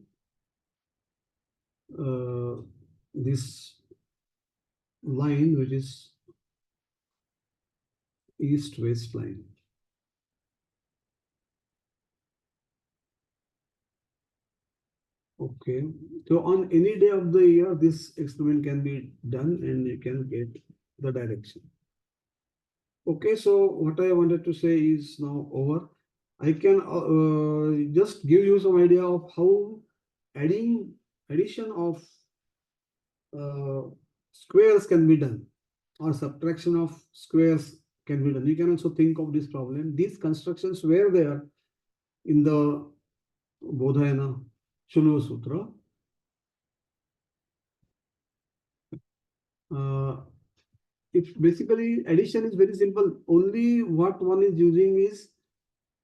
this line, which is east-west line. Okay, so on any day of the year, this experiment can be done and you can get the direction. Okay, so what I wanted to say is now over. I can just give you some idea of how addition of squares can be done, or subtraction of squares can be done. You can also think of this problem. These constructions were there in the Bodhayana Shulva Sutra. If basically addition is very simple, only what one is using is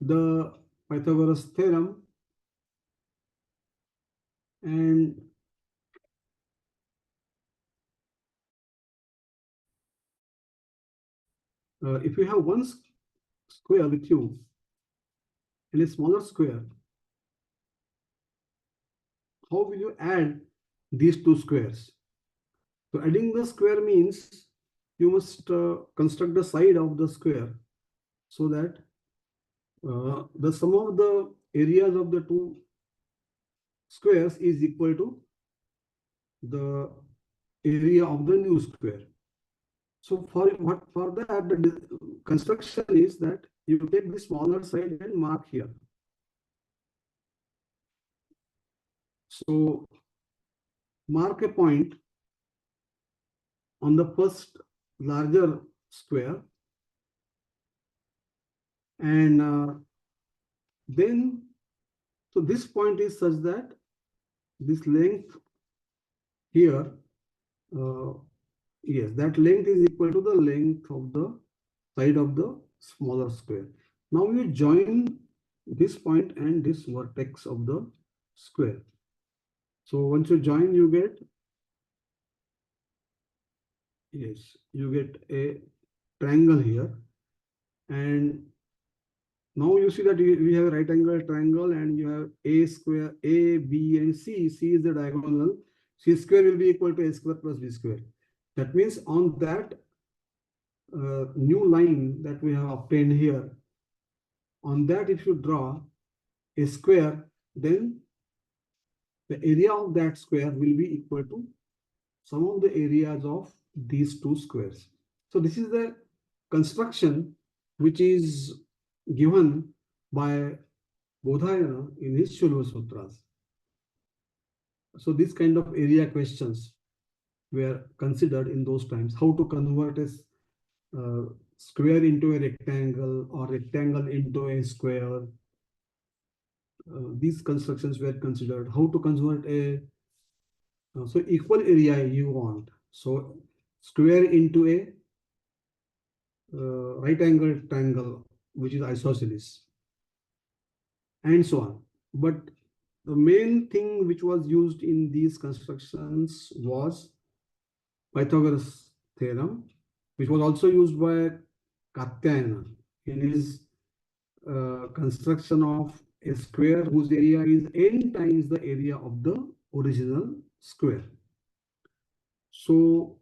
the Pythagoras theorem, and if you have one square with you and a smaller square, how will you add these two squares? So adding the square means you must construct the side of the square so that the sum of the areas of the two squares is equal to the area of the new square. So for that, the construction is that you take the smaller side and mark here. So mark a point on the first larger square, and then so this point is such that this length here, yes, that length is equal to the length of the side of the smaller square. Now you join this point and this vertex of the square. So once you join, you get, yes, you get a triangle here. And now you see that we have a right angle triangle and you have a square, a, b, and c. C is the diagonal. C square will be equal to a square plus b square. That means on that new line that we have obtained here, on that if you draw a square, then the area of that square will be equal to sum of the areas of these two squares. So this is the construction which is given by Bodhayana in his Shulva Sutras. So this kind of area questions were considered in those times. How to convert a square into a rectangle or rectangle into a square. These constructions were considered. How to convert a so equal area you want. So square into a right angle triangle, which is isosceles, and so on. But the main thing which was used in these constructions was Pythagoras theorem, which was also used by Katyayana in his construction of a square whose area is n times the area of the original square. So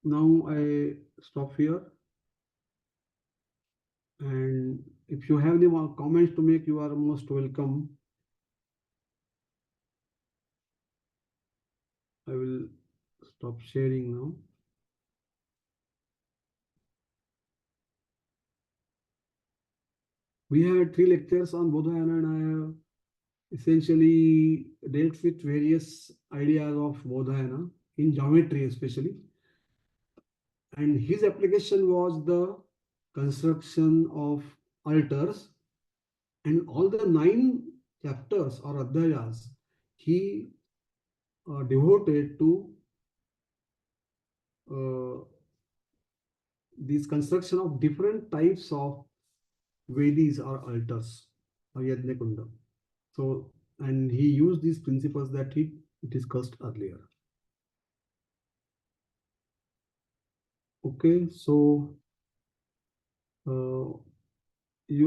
now I stop here, and if you have any more comments to make, you are most welcome. I will stop sharing now. We had 3 lectures on Bodhayana, and I have essentially dealt with various ideas of Bodhayana in geometry especially. And his application was the construction of altars, and all the 9 chapters or adhyayas he devoted to uh, this construction of different types of Vedis or altars or Yajna. So, and he used these principles that he discussed earlier. Okay, so uh, you